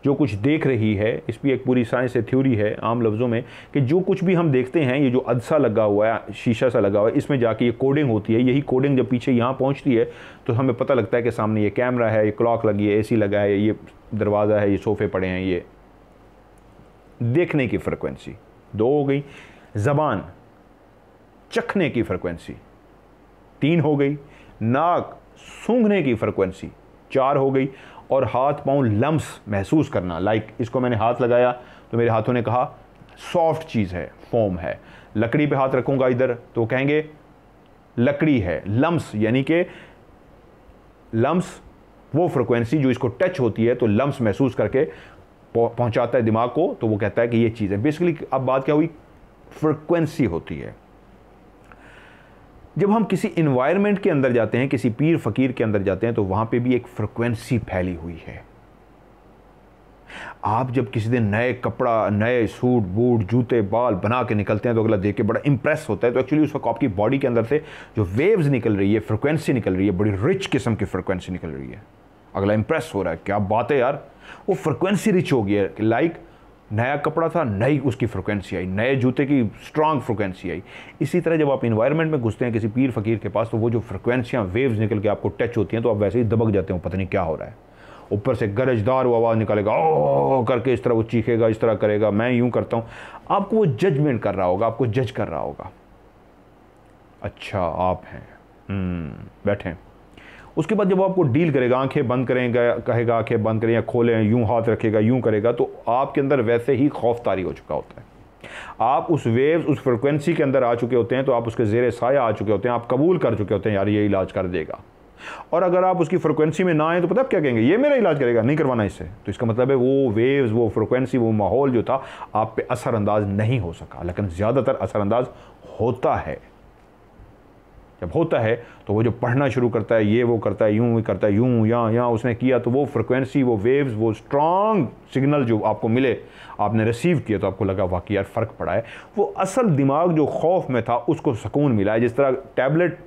जो कुछ देख रही है। इस पर एक पूरी साइंस है, थ्योरी है आम लफ्ज़ों में, कि जो कुछ भी हम देखते हैं, ये जो अदसा लगा हुआ है, शीशा सा लगा हुआ है, इसमें जाके ये कोडिंग होती है। यही कोडिंग जब पीछे यहाँ पहुँचती है तो हमें पता लगता है कि सामने ये कैमरा है, ये क्लॉक लगी है, AC लगा है, ये दरवाज़ा है, ये सोफ़े पड़े हैं। ये देखने की फ्रिक्वेंसी 2 हो गई। ज़बान, चखने की फ्रिक्वेंसी 3 हो गई। नाक, सूंघने की फ्रिक्वेंसी 4 हो गई। और हाथ पांव लम्स महसूस करना, लाइक इसको मैंने हाथ लगाया तो मेरे हाथों ने कहा सॉफ्ट चीज़ है, फोम है। लकड़ी पे हाथ रखूंगा इधर तो कहेंगे लकड़ी है। लम्स यानी कि लम्स वो फ्रिक्वेंसी जो इसको टच होती है, तो लम्स महसूस करके पहुंचाता है दिमाग को, तो वो कहता है कि ये चीज़ है। बेसिकली अब बात क्या हुई? फ्रिक्वेंसी होती है। जब हम किसी इन्वायरमेंट के अंदर जाते हैं, किसी पीर फकीर के अंदर जाते हैं, तो वहां पे भी एक फ्रिक्वेंसी फैली हुई है। आप जब किसी दिन नए कपड़ा, नए सूट बूट, जूते बाल बना के निकलते हैं तो अगला देख के बड़ा इंप्रेस होता है। तो एक्चुअली उस वक्त आपकी बॉडी के अंदर से जो वेव्स निकल रही है, फ्रिक्वेंसी निकल रही है, बड़ी रिच किस्म की फ्रिक्वेंसी निकल रही है। अगला इंप्रेस हो रहा है, क्या बात है यार, वो फ्रिक्वेंसी रिच हो गई है। लाइक नया कपड़ा था, नई उसकी फ्रिक्वेंसी आई, नए जूते की स्ट्रांग फ्रिक्वेंसी आई। इसी तरह जब आप इन्वायरमेंट में घुसते हैं किसी पीर फकीर के पास, तो वो जो फ्रिक्वेंसियाँ, वेव्स निकल के आपको टच होती हैं, तो आप वैसे ही दबक जाते हो, पता नहीं क्या हो रहा है। ऊपर से गरजदार वो आवाज़ निकालेगा, ओ करके इस तरह वो चीखेगा, इस तरह करेगा, मैं यूँ करता हूँ। आपको वो जजमेंट कर रहा होगा, आपको जज कर रहा होगा। अच्छा आप हैं, बैठें। उसके बाद जब आपको डील करेगा, आंखें बंद करेगा, कहेगा आंखें बंद करें या खोलें, यूं हाथ रखेगा, यूं करेगा, तो आपके अंदर वैसे ही खौफ तारी हो चुका होता है। आप उस वेव्स, उस फ्रिक्वेंसी के अंदर आ चुके होते हैं, तो आप उसके ज़ेरे साया आ चुके होते हैं, आप कबूल कर चुके होते हैं यार ये इलाज कर देगा। और अगर आप उसकी फ्रिक्वेंसी में ना आए तो पता आप क्या कहेंगे? ये मेरा इलाज करेगा, नहीं करवाना इससे। तो इसका मतलब है वो वेव्स, वो फ्रिक्वेंसी, वो माहौल जो था आप पे असरअंदाज नहीं हो सका। लेकिन ज़्यादातर असरअंदाज होता है। जब होता है तो वो जो पढ़ना शुरू करता है, ये वो करता है, यूं ही करता है, यूं यहाँ उसने किया, तो वो फ्रिक्वेंसी, वो वेव्स, वो स्ट्रॉन्ग सिग्नल जो आपको मिले, आपने रिसीव किया, तो आपको लगा वाकई यार फ़र्क पड़ा है। वो असल दिमाग जो खौफ में था उसको सुकून मिला है। जिस तरह टैबलेट,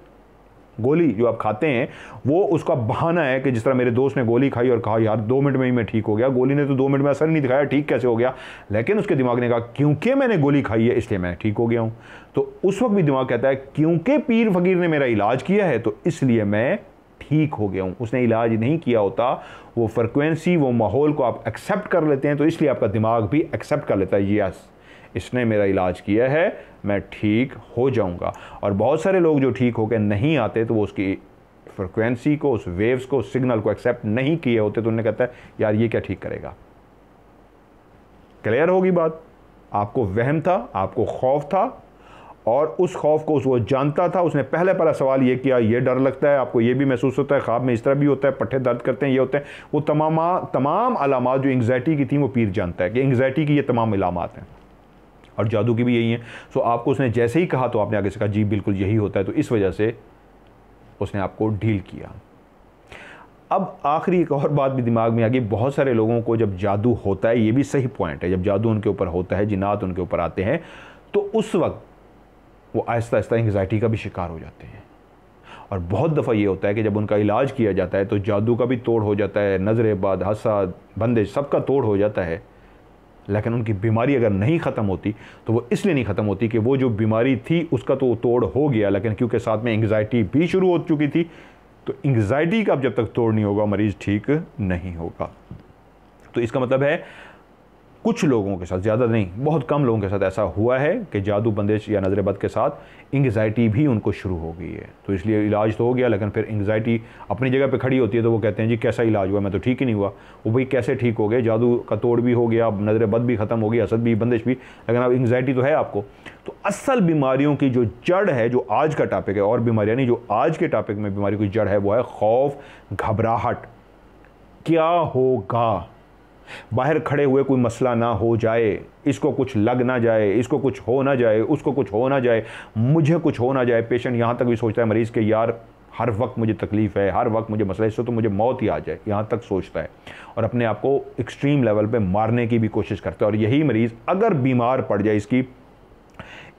गोली जो आप खाते हैं, वो उसका बहाना है कि जिस तरह मेरे दोस्त ने गोली खाई और कहा यार 2 मिनट में ही मैं ठीक हो गया। गोली ने तो 2 मिनट में असर नहीं दिखाया, ठीक कैसे हो गया? लेकिन उसके दिमाग ने कहा क्योंकि मैंने गोली खाई है इसलिए मैं ठीक हो गया हूँ। तो उस वक्त भी दिमाग कहता है क्योंकि पीर फकीर ने मेरा इलाज किया है तो इसलिए मैं ठीक हो गया हूँ। उसने इलाज नहीं किया होता, वो फ्रिक्वेंसी, वो माहौल को आप एक्सेप्ट कर लेते हैं, तो इसलिए आपका दिमाग भी एक्सेप्ट कर लेता है, यस इसने मेरा इलाज किया है, मैं ठीक हो जाऊंगा। और बहुत सारे लोग जो ठीक होकर नहीं आते, तो वो उसकी फ्रिक्वेंसी को, उस वेव्स को, उस सिग्नल को एक्सेप्ट नहीं किए होते, तो उन्हें कहता है यार ये क्या ठीक करेगा। क्लियर होगी बात? आपको वहम था, आपको खौफ था, और उस खौफ को वो जानता था। उसने पहला सवाल ये किया, ये डर लगता है, आपको ये भी महसूस होता है, ख्वाब में इस तरह भी होता है, पट्टे दर्द करते हैं, ये होते हैं। वो तमाम अलामात जो एंग्जाइटी की थी, वो पीर जानता है कि एंग्जाइटी की ये तमाम अलामात हैं, और जादू की भी यही है। सो आपको उसने जैसे ही कहा तो आपने आगे से कहा जी बिल्कुल यही होता है, तो इस वजह से उसने आपको डील किया। अब आखिरी एक और बात भी दिमाग में आ गई, बहुत सारे लोगों को जब जादू होता है, ये भी सही पॉइंट है, जब जादू उनके ऊपर होता है, जिन्नात उनके ऊपर आते हैं, तो उस वक्त वो आहिस्ता आहिस्ता एंग्जाइटी का भी शिकार हो जाते हैं। और बहुत दफ़ा ये होता है कि जब उनका इलाज किया जाता है तो जादू का भी तोड़ हो जाता है, नज़र-ए-बद, हसद, बंदिश, सबका तोड़ हो जाता है, लेकिन उनकी बीमारी अगर नहीं ख़त्म होती तो वो इसलिए नहीं ख़त्म होती कि वो जो बीमारी थी उसका तो तोड़ हो गया, लेकिन क्योंकि साथ में एंग्जाइटी भी शुरू हो चुकी थी, तो एंग्जाइटी का जब तक तोड़ नहीं होगा मरीज़ ठीक नहीं होगा। तो इसका मतलब है कुछ लोगों के साथ, ज़्यादा नहीं, बहुत कम लोगों के साथ ऐसा हुआ है कि जादू, बंदिश या नज़र-ए-बद के साथ एंग्जाइटी भी उनको शुरू हो गई है। तो इसलिए इलाज तो हो गया, लेकिन फिर एंग्जाइटी अपनी जगह पे खड़ी होती है, तो वो कहते हैं जी कैसा इलाज हुआ, मैं तो ठीक ही नहीं हुआ। वो भाई कैसे ठीक हो गए, जादू का तोड़ भी हो गया, नज़र-ए-बद भी ख़त्म हो गई, हसद भी, बंदिश भी, लेकिन अब एंग्जाइटी तो है आपको। तो असल बीमारियों की जो जड़ है, जो आज का टॉपिक है, और बीमारियाँ नहीं, जो आज के टॉपिक में बीमारी की जड़ है वो है खौफ, घबराहट। क्या होगा, बाहर खड़े हुए कोई मसला ना हो जाए, इसको कुछ लग ना जाए, इसको कुछ हो ना जाए, उसको कुछ हो ना जाए, मुझे कुछ हो ना जाए। पेशेंट यहाँ तक भी सोचता है, मरीज़ के यार हर वक्त मुझे तकलीफ़ है, हर वक्त मुझे मसला है, इससे तो मुझे मौत ही आ जाए, यहाँ तक सोचता है और अपने आप को एक्सट्रीम लेवल पे मारने की भी कोशिश करता है। और यही मरीज़ अगर बीमार पड़ जाए, इसकी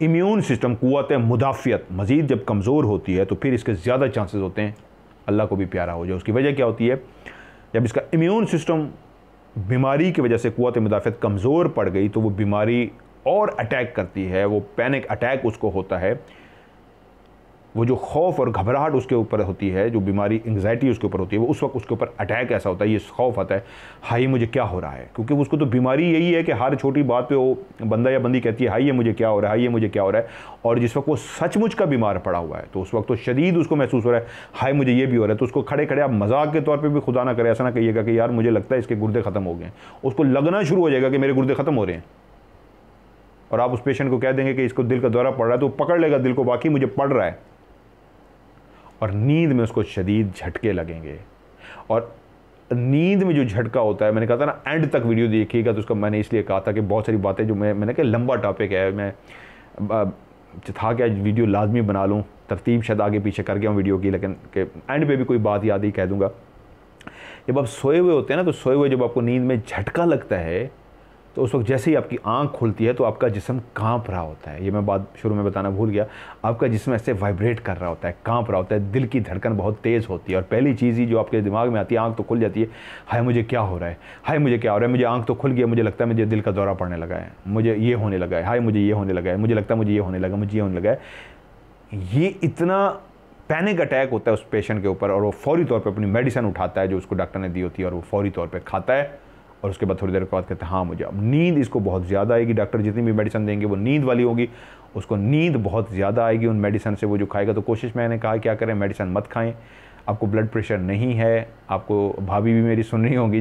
इम्यून सिस्टम, क़ुव्वत मुदाफ़ियत मज़ीद जब कमज़ोर होती है, तो फिर इसके ज़्यादा चांसेस होते हैं अल्लाह को भी प्यारा हो जाए। उसकी वजह क्या होती है, जब इसका इम्यून सिस्टम बीमारी की वजह से क़ुव्वत मुदाफ़ियत कमज़ोर पड़ गई तो वो बीमारी और अटैक करती है, वो पैनिक अटैक उसको होता है, वो जो खौफ और घबराहट उसके ऊपर होती है, जो बीमारी एंग्जाइटी उसके ऊपर होती है, वो उस वक्त उसके ऊपर अटैक ऐसा होता है, ये खौफ आता है, हाई मुझे क्या हो रहा है, क्योंकि उसको तो बीमारी यही है कि हर छोटी बात पे वो बंदा या बंदी कहती है हाई ये मुझे क्या हो रहा है, हाई ये मुझे क्या हो रहा है। और जिस वक्त वो सचमुच का बीमार पड़ा हुआ है तो उस वक्त तो शदीद उसको महसूस हो रहा है, हाई मुझे ये भी हो रहा है। तो उसको खड़े खड़े आप मजाक के तौर पर भी खुदा ना करे, ऐसा ना कहिएगा कि यार मुझे लगता है इसके गुर्दे ख़त्म हो गए, उसको लगना शुरू हो जाएगा कि मेरे गुर्दे ख़त्म हो रहे हैं। और आप उस पेशेंट को कह देंगे कि इसको दिल का दौरा पड़ रहा है, तो पकड़ लेगा दिल को, बाकी मुझे पड़ रहा है, और नींद में उसको शदीद झटके लगेंगे। और नींद में जो झटका होता है, मैंने कहा था ना एंड तक वीडियो देखिएगा, तो उसका मैंने इसलिए कहा था कि बहुत सारी बातें जो मैंने कहा लंबा टॉपिक है, मैं था कि आज वीडियो लाजमी बना लूँ, तरतीब शायद आगे पीछे कर गया हूँ वीडियो की, लेकिन के एंड पे भी कोई बात याद ही कह दूँगा। जब आप सोए हुए होते हैं ना, तो सोए हुए जब आपको नींद में झटका लगता है तो उस वक्त जैसे ही आपकी आंख खुलती है तो आपका जिस्म कांप रहा होता है। ये मैं बात शुरू में बताना भूल गया, आपका जिस्म ऐसे वाइब्रेट कर रहा होता है, कांप रहा होता है, दिल की धड़कन बहुत तेज़ होती है, और पहली चीज़ ही जो आपके दिमाग में आती है, आंख तो खुल जाती है, हाय मुझे क्या हो रहा है, हाय मुझे क्या हो रहा है, मुझे आंख तो खुल गया, मुझे लगता है मुझे दिल का दौरा पड़ने लगा है, मुझे ये होने लगा है, हाय मुझे ये होने लगा है, मुझे लगता है मुझे ये होने लगा, मुझे ये होने लगा है। ये इतना पैनिक अटैक होता है उस पेशेंट के ऊपर, और वो फौरी तौर पर अपनी मेडिसिन उठाता है जो उसको डॉक्टर ने दी होती है, और वो फौरी तौर पर खाता है, और उसके बाद थोड़ी देर के बाद कहते हैं हाँ मुझे अब नींद इसको बहुत ज़्यादा आएगी, डॉक्टर जितनी भी मेडिसिन देंगे वो नींद वाली होगी, उसको नींद बहुत ज़्यादा आएगी उन मेडिसिन से वो जो खाएगा। तो कोशिश मैंने कहा क्या करें, मेडिसिन मत खाएं। आपको ब्लड प्रेशर नहीं है, आपको भाभी भी मेरी सुन रही होंगी,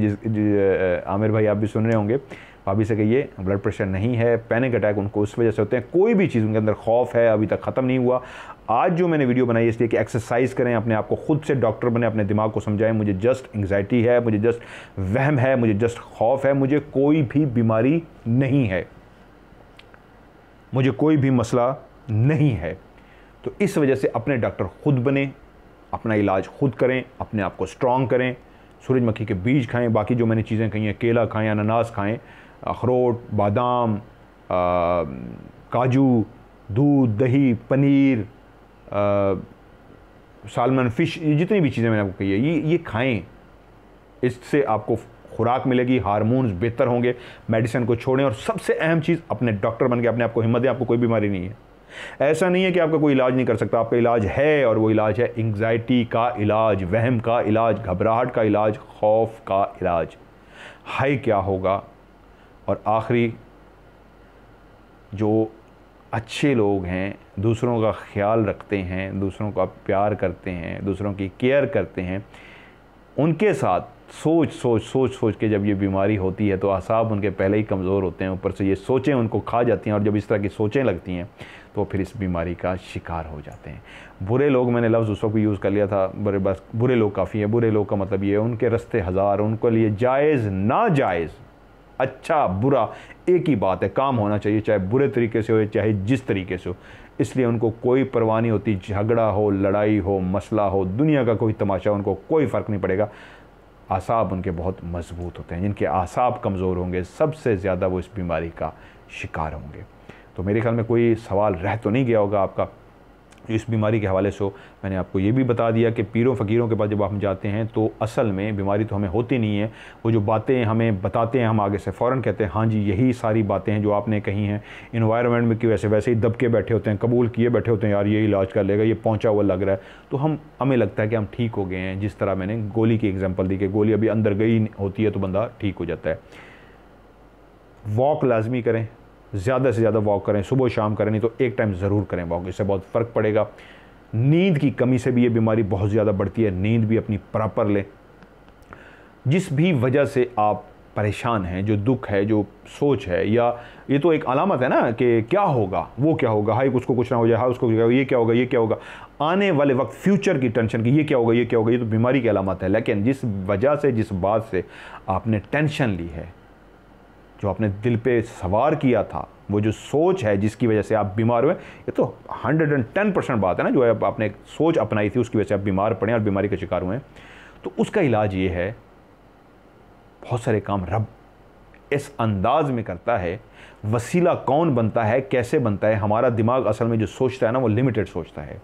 आमिर भाई आप भी सुन रहे होंगे, भाभी से कहिए ब्लड प्रेशर नहीं है, पैनिक अटैक उनको उस वजह से होते हैं, कोई भी चीज़ उनके अंदर खौफ है अभी तक ख़त्म नहीं हुआ। आज जो मैंने वीडियो बनाई इसलिए कि एक्सरसाइज करें, अपने आप को खुद से डॉक्टर बने, अपने दिमाग को समझाएं मुझे जस्ट एंग्जाइटी है, मुझे जस्ट वहम है, मुझे जस्ट खौफ है, मुझे कोई भी बीमारी नहीं है, मुझे कोई भी मसला नहीं है। तो इस वजह से अपने डॉक्टर खुद बने, अपना इलाज खुद करें, अपने आप को स्ट्रॉन्ग करें, सूरजमुखी के बीज खाएं, बाकी जो मैंने चीज़ें कही हैं, केला खाएं, अनानास खाएं, अखरोट, बादाम, काजू, दूध, दही, पनीर, सालमन, फ़िश, जितनी भी चीज़ें मैंने आपको कही है ये खाएं। इससे आपको खुराक मिलेगी, हार्मोन्स बेहतर होंगे, मेडिसिन को छोड़ें, और सबसे अहम चीज़ अपने डॉक्टर बन के अपने आप को हिम्मत दें। आपको कोई बीमारी नहीं है, ऐसा नहीं है कि आपका कोई इलाज नहीं कर सकता, आपका इलाज है, और वो इलाज है एंग्जाइटी का इलाज, वहम का इलाज, घबराहट का इलाज, खौफ का इलाज। हाई क्या होगा, और आखिरी जो अच्छे लोग हैं, दूसरों का ख्याल रखते हैं, दूसरों का प्यार करते हैं, दूसरों की केयर करते हैं, उनके साथ सोच के जब ये बीमारी होती है तो आसाब उनके पहले ही कमज़ोर होते हैं, ऊपर से ये सोचें उनको खा जाती हैं, और जब इस तरह की सोचें लगती हैं तो फिर इस बीमारी का शिकार हो जाते हैं। बुरे लोग, मैंने लफ्ज़ उस वक्त भी यूज़ कर लिया था, बस बुरे लोग काफ़ी है। बुरे लोग का मतलब ये है उनके रास्ते हज़ार, उनके लिए जायज़ नाजायज़, अच्छा बुरा एक ही बात है, काम होना चाहिए, चाहे बुरे तरीके से हो चाहे जिस तरीके से हो। इसलिए उनको कोई परवाह नहीं होती, झगड़ा हो, लड़ाई हो, मसला हो, दुनिया का कोई तमाशा, उनको कोई फ़र्क नहीं पड़ेगा। आसाब उनके बहुत मजबूत होते हैं, जिनके आसाब कमज़ोर होंगे सबसे ज़्यादा वो इस बीमारी का शिकार होंगे। तो मेरे ख्याल में कोई सवाल रह तो नहीं गया होगा आपका। इस बीमारी के हवाले से मैंने आपको ये भी बता दिया कि पीरों फ़कीरों के पास जब हम जाते हैं तो असल में बीमारी तो हमें होती नहीं है। वो जो बातें हमें बताते हैं हम आगे से फ़ौरन कहते हैं हाँ जी यही सारी बातें हैं जो आपने कही हैं। इन्वायरमेंट में कि वैसे ही दब के बैठे होते हैं, कबूल किए बैठे होते हैं, यार ये इलाज कर लेगा, ये पहुँचा हुआ लग रहा है, तो हमें लगता है कि हम ठीक हो गए हैं। जिस तरह मैंने गोली की एग्जाम्पल दी कि गोली अभी अंदर गई होती है तो बंदा ठीक हो जाता है। वॉक लाजमी करें, ज़्यादा से ज़्यादा वॉक करें, सुबह शाम करें, नहीं तो एक टाइम ज़रूर करें वॉक, इससे बहुत फ़र्क पड़ेगा। नींद की कमी से भी ये बीमारी बहुत ज़्यादा बढ़ती है, नींद भी अपनी प्रॉपर लें। जिस भी वजह से आप परेशान हैं, जो दुख है, जो सोच है, या ये तो एक अलामत है ना कि क्या होगा, वो क्या होगा, हाई उसको कुछ ना हो जाए, हाई उसको ये क्या होगा, ये क्या होगा, आने वाले वक्त फ्यूचर की टेंशन की, ये क्या होगा, ये क्या होगा, ये तो बीमारी की अलामत है। लेकिन जिस वजह से, जिस बात से आपने टेंशन ली है, जो आपने दिल पे सवार किया था, वो जो सोच है जिसकी वजह से आप बीमार हुए, ये तो 110% बात है ना, जो है आपने सोच अपनाई थी उसकी वजह से आप बीमार पड़े और बीमारी के शिकार हुए। तो उसका इलाज ये है, बहुत सारे काम रब इस अंदाज में करता है। वसीला कौन बनता है, कैसे बनता है? हमारा दिमाग असल में जो सोचता है ना, वो लिमिटेड सोचता है।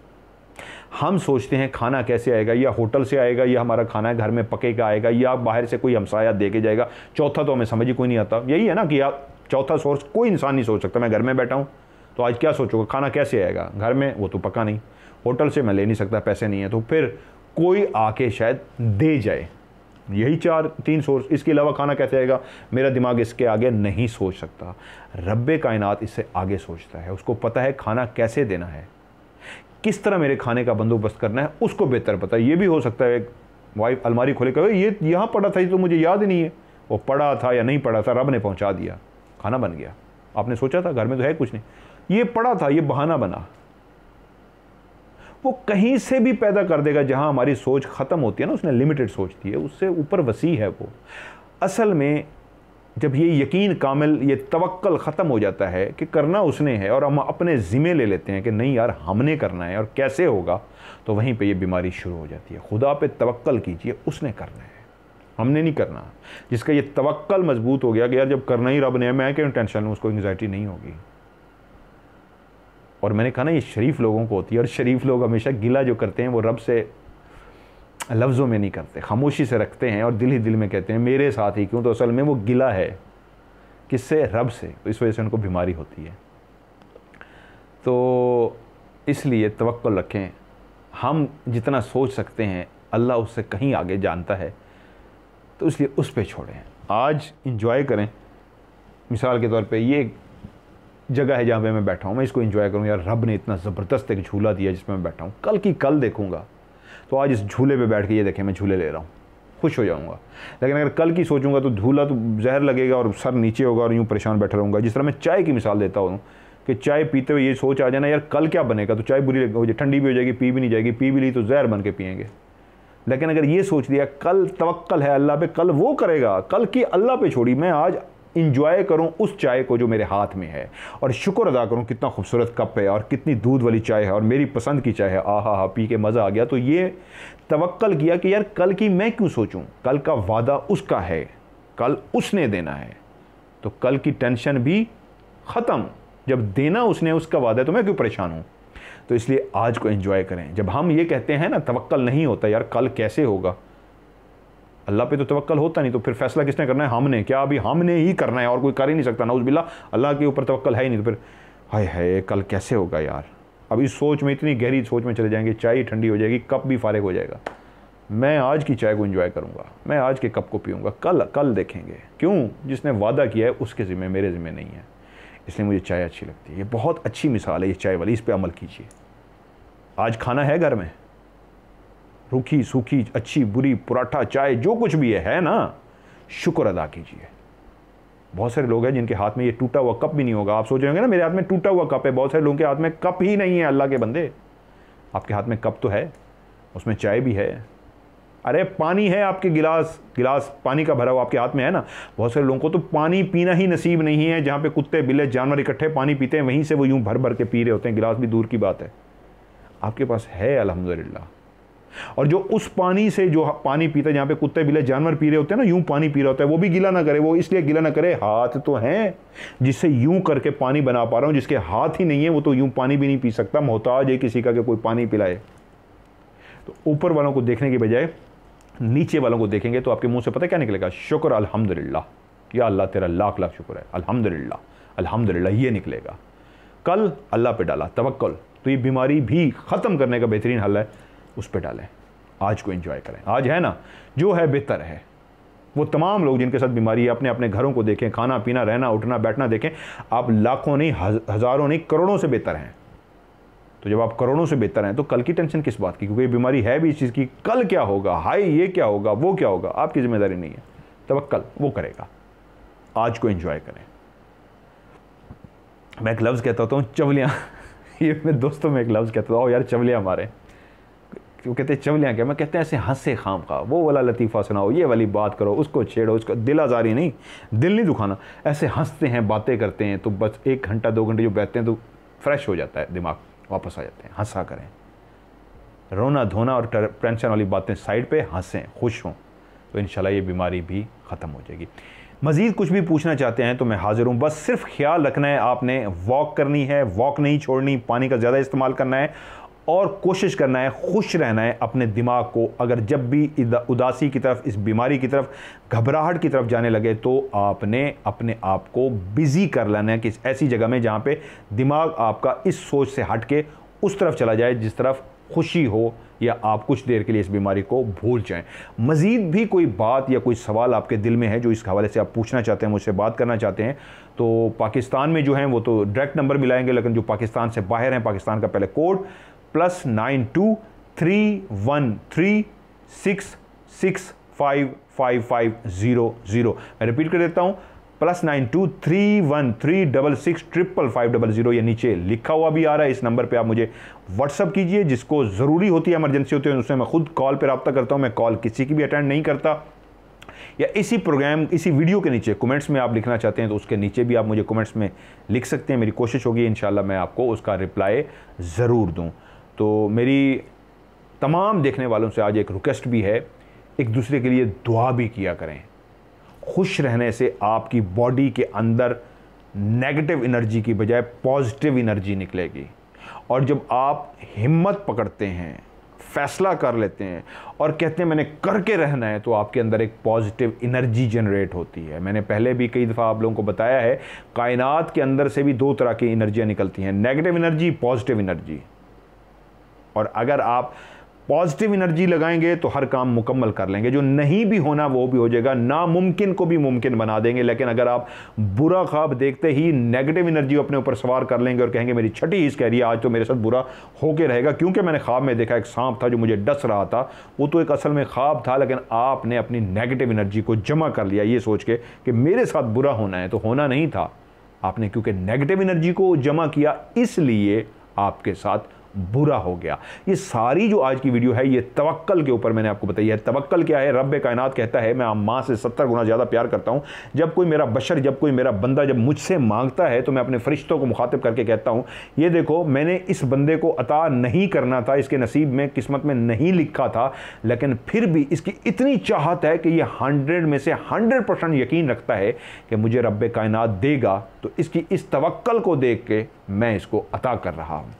हम सोचते हैं खाना कैसे आएगा, या होटल से आएगा, या हमारा खाना घर में पकेगा आएगा, या बाहर से कोई हमसाया दे के जाएगा। चौथा तो हमें समझ ही कोई नहीं आता। यही है ना कि यार चौथा सोर्स कोई इंसान नहीं सोच सकता। मैं घर में बैठा हूँ तो आज क्या सोचूंगा, खाना कैसे आएगा, घर में वो तो पका नहीं, होटल से मैं ले नहीं सकता, पैसे नहीं है, तो फिर कोई आके शायद दे जाए। यही 4-3 सोर्स, इसके अलावा खाना कैसे आएगा, मेरा दिमाग इसके आगे नहीं सोच सकता। रब्बे कायनात इससे आगे सोचता है, उसको पता है खाना कैसे देना है, किस तरह मेरे खाने का बंदोबस्त करना है, उसको बेहतर पता है। ये भी हो सकता है वाइफ अलमारी खोले कहे ये यहाँ पड़ा था, ये तो मुझे याद ही नहीं है, वो पड़ा था या नहीं पड़ा था, रब ने पहुँचा दिया, खाना बन गया। आपने सोचा था घर में तो है कुछ नहीं, ये पड़ा था, ये बहाना बना। वो कहीं से भी पैदा कर देगा। जहाँ हमारी सोच ख़त्म होती है ना, उसने लिमिटेड सोचती है, उससे ऊपर वसी है वो। असल में जब ये यकीन कामिल, ये तवक्कल ख़त्म हो जाता है कि करना उसने है और हम अपने ज़िम्मे ले लेते हैं कि नहीं यार हमने करना है और कैसे होगा, तो वहीं पे ये बीमारी शुरू हो जाती है। खुदा पे तवक्कल कीजिए, उसने करना है, हमने नहीं करना। जिसका ये तवक्कल मजबूत हो गया कि यार जब करना ही रब ने है, मैं क्यों टेंशन लूँ, उसको एंग्जाइटी नहीं होगी। और मैंने कहा ना, ये शरीफ लोगों को होती है, और शरीफ लोग हमेशा गिला जो करते हैं वो रब से लफ्ज़ों में नहीं करते, खामोशी से रखते हैं और दिल ही दिल में कहते हैं मेरे साथ ही क्यों। तो असल में वो गिला है किससे, रब से। तो इस वजह से उनको बीमारी होती है। तो इसलिए तवक्कुल रखें। हम जितना सोच सकते हैं अल्लाह उससे कहीं आगे जानता है, तो इसलिए उस पर छोड़ें। आज इंजॉय करें। मिसाल के तौर पे ये जगह है जहाँ पे मैं बैठा हूँ, मैं इसको एंजॉय करूँ। यार रब ने इतना ज़बरदस्त एक झूला दिया जिसमें मैं बैठा हूँ, कल की कल देखूँगा, तो आज इस झूले पे बैठ के ये देखें मैं झूले ले रहा हूँ, खुश हो जाऊँगा। लेकिन अगर कल की सोचूंगा तो झूला तो जहर लगेगा और सर नीचे होगा और यूँ परेशान बैठा रहूँगा। जिस तरह मैं चाय की मिसाल देता हूँ कि चाय पीते हुए ये सोच आ जाना यार कल क्या बनेगा, तो चाय बुरी हो जाए, ठंडी भी हो जाएगी, पी भी नहीं जाएगी, पी भी ली तो जहर बन के पिएंगे। लेकिन अगर ये सोच लिया कल तवक्कल है अल्लाह पे, कल वो करेगा, कल की अल्लाह पे छोड़ी, मैं आज इंजॉय करूं उस चाय को जो मेरे हाथ में है, और शुक्र अदा करूं कितना खूबसूरत कप है और कितनी दूध वाली चाय है और मेरी पसंद की चाय है, आहा हा, पी के मज़ा आ गया। तो ये तवक्कल किया कि यार कल की मैं क्यों सोचूं, कल का वादा उसका है, कल उसने देना है, तो कल की टेंशन भी ख़त्म। जब देना उसने, उसका वादा है, तो मैं क्यों परेशान हूँ। तो इसलिए आज को एंजॉय करें। जब हम ये कहते हैं ना तवक्कल नहीं होता, यार कल कैसे होगा, अल्लाह पे तो तवक्कल होता नहीं, तो फिर फैसला किसने करना है, हमने। क्या अभी हमने ही करना है और कोई कर ही नहीं सकता, नाउज़ बिल्लाह, अल्लाह के ऊपर तवक्कल है ही नहीं, तो फिर हाय हाय कल कैसे होगा यार। अब इस सोच में, इतनी गहरी सोच में चले जाएंगे, चाय ठंडी हो जाएगी, कप भी फारिग हो जाएगा। मैं आज की चाय को एंजॉय करूँगा, मैं आज के कप को पीऊँगा, कल देखेंगे। क्यों, जिसने वादा किया है उसके ज़िम्मे, मेरे ज़िम्मे नहीं है। इसलिए मुझे चाय अच्छी लगती है। ये बहुत अच्छी मिसाल है ये चाय वाली, इस पर अमल कीजिए। आज खाना है घर में, रूखी सूखी, अच्छी बुरी, पराठा, चाय, जो कुछ भी है ना, शुक्र अदा कीजिए। बहुत सारे लोग हैं जिनके हाथ में ये टूटा हुआ कप भी नहीं होगा। आप सोच रहे होंगे ना मेरे हाथ में टूटा हुआ कप है, बहुत सारे लोगों के हाथ में कप ही नहीं है। अल्लाह के बंदे, आपके हाथ में कप तो है, उसमें चाय भी है, अरे पानी है, आपके गिलास पानी का भरा हुआ आपके हाथ में है ना। बहुत सारे लोगों को तो पानी पीना ही नसीब नहीं है। जहाँ पे कुत्ते बिल्ले जानवर इकट्ठे पानी पीते हैं, वहीं से वो यूँ भर भर के पी रहे होते हैं, गिलास भी दूर की बात है। आपके पास है अल्हम्दुलिल्लाह। और जो उस पानी से जो पानी पीता है, जहाँ पे कुत्ते बिल्ली जानवर पी रहे होते हैं ना, यूं पानी पी रहा होता है, वो भी गीला ना करे। वो इसलिए गीला ना करे, हाथ तो हैं जिससे यूं करके पानी बना पा रहा हूँ, जिसके हाथ ही नहीं है वो तो यूं पानी भी नहीं पी सकता, मोहताज है किसी का कि कोई पानी पिलाए। तो ऊपर वालों को देखने के बजाय नीचे वालों को देखेंगे तो आपके मुंह से पता क्या निकलेगा? शुक्र, अल्हम्दुलिल्लाह, या अल्लाह तेरा लाख लाख शुक्र है, अल्हम्दुलिल्लाह अल्हम्दुलिल्लाह, ये निकलेगा। कल अल्लाह पे डाला तवक्कुल, तो ये बीमारी भी ख़त्म करने का बेहतरीन हल है, उस पर डालें। आज को एंजॉय करें, आज है ना, जो है बेहतर है। वो तमाम लोग जिनके साथ बीमारी है, अपने अपने घरों को देखें, खाना पीना रहना उठना बैठना देखें, आप लाखों नहीं हज़ारों नहीं करोड़ों से बेहतर हैं। तो जब आप करोड़ों से बेहतर हैं तो कल की टेंशन किस बात की? क्योंकि ये बीमारी है भी इस चीज़ की, कल क्या होगा, हाय ये क्या होगा, वो क्या होगा, आपकी जिम्मेदारी नहीं है। तवक्कल वो करेगा। आज को एंजॉय करें। मैं एक लफ्ज़ कहता होता हूँ, चवलियाँ। ये मेरे दोस्तों में एक लफ्ज़ कहता था, यार चवलियाँ मारे। वो कहते चवलियाँ क्या? मैं कहते हैं ऐसे हंसे खाम खा, वो वाला लतीफ़ा सुनाओ, ये वाली बात करो, उसको छेड़ो, उसको दिल आज़ारी नहीं, दिल नहीं दुखाना। ऐसे हंसते हैं, बातें करते हैं, तो बस 1 घंटा 2 घंटे जो बैठते हैं तो फ्रेश हो जाता है दिमाग, वापस आ जाते हैं। हंसा करें, रोना धोना और टेंशन वाली बातें साइड पे, हंसें, खुश हों, तो इंशाल्लाह ये बीमारी भी ख़त्म हो जाएगी। मज़ीद कुछ भी पूछना चाहते हैं तो मैं हाज़िर हूँ। बस सिर्फ ख्याल रखना है, आपने वॉक करनी है, वॉक नहीं छोड़नी, पानी का ज़्यादा इस्तेमाल करना है और कोशिश करना है खुश रहना है अपने दिमाग को। अगर जब भी उदासी की तरफ, इस बीमारी की तरफ, घबराहट की तरफ जाने लगे तो आपने अपने आप को बिज़ी कर लेना है कि ऐसी जगह में जहाँ पे दिमाग आपका इस सोच से हट के उस तरफ चला जाए जिस तरफ खुशी हो, या आप कुछ देर के लिए इस बीमारी को भूल जाएं। मज़ीद भी कोई बात या कोई सवाल आपके दिल में है जो इस हवाले से आप पूछना चाहते हैं, मुझसे बात करना चाहते हैं, तो पाकिस्तान में जो हैं वो तो डायरेक्ट नंबर मिलाएंगे, लेकिन जो पाकिस्तान से बाहर हैं, पाकिस्तान का पहले कोड +92 313 6655500। मैं रिपीट कर देता हूँ, +92 313 6655500। ये नीचे लिखा हुआ भी आ रहा है। इस नंबर पे आप मुझे व्हाट्सअप कीजिए, जिसको ज़रूरी होती है, इमरजेंसी होती है, उससे मैं खुद कॉल पे रब्ता करता हूँ। मैं कॉल किसी की भी अटेंड नहीं करता। या इसी प्रोग्राम, इसी वीडियो के नीचे कमेंट्स में आप लिखना चाहते हैं तो उसके नीचे भी आप मुझे कमेंट्स में लिख सकते हैं। मेरी कोशिश होगी इंशाल्लाह मैं आपको उसका रिप्लाई ज़रूर दूँ। तो मेरी तमाम देखने वालों से आज एक रिक्वेस्ट भी है, एक दूसरे के लिए दुआ भी किया करें। खुश रहने से आपकी बॉडी के अंदर नेगेटिव एनर्जी की बजाय पॉजिटिव एनर्जी निकलेगी। और जब आप हिम्मत पकड़ते हैं, फैसला कर लेते हैं और कहते हैं मैंने करके रहना है, तो आपके अंदर एक पॉजिटिव एनर्जी जनरेट होती है। मैंने पहले भी कई दफ़ा आप लोगों को बताया है, कायनात के अंदर से भी 2 तरह की एनर्जियाँ निकलती हैं, नेगेटिव एनर्जी, पॉजिटिव एनर्जी। और अगर आप पॉजिटिव एनर्जी लगाएंगे तो हर काम मुकम्मल कर लेंगे, जो नहीं भी होना वो भी हो जाएगा, नामुमकिन को भी मुमकिन बना देंगे। लेकिन अगर आप बुरा ख्वाब देखते ही नेगेटिव एनर्जी अपने ऊपर सवार कर लेंगे और कहेंगे मेरी छठी हिस्स कह रही है आज तो मेरे साथ बुरा होके रहेगा, क्योंकि मैंने ख्वाब में देखा एक सांप था जो मुझे डस रहा था, वो तो एक असल में ख्वाब था, लेकिन आपने अपनी नेगेटिव एनर्जी को जमा कर लिया ये सोच के कि मेरे साथ बुरा होना है, तो होना नहीं था। आपने क्योंकि नेगेटिव एनर्जी को जमा किया, इसलिए आपके साथ बुरा हो गया। ये सारी जो आज की वीडियो है ये तवक्कल के ऊपर मैंने आपको बताई है। तवक्कल क्या है? रब्बे कायनात कहता है मैं माँ से 70 गुना ज़्यादा प्यार करता हूँ। जब कोई मेरा बशर, जब कोई मेरा बंदा जब मुझसे मांगता है तो मैं अपने फरिश्तों को मुखातिब करके कहता हूँ ये देखो मैंने इस बंदे को अता नहीं करना था, इसके नसीब में, किस्मत में नहीं लिखा था, लेकिन फिर भी इसकी इतनी चाहत है कि ये 100 में से 100% यकीन रखता है कि मुझे रब्बे कायनात देगा, तो इसकी इस तवक्कल को देख के मैं इसको अता कर रहा हूँ।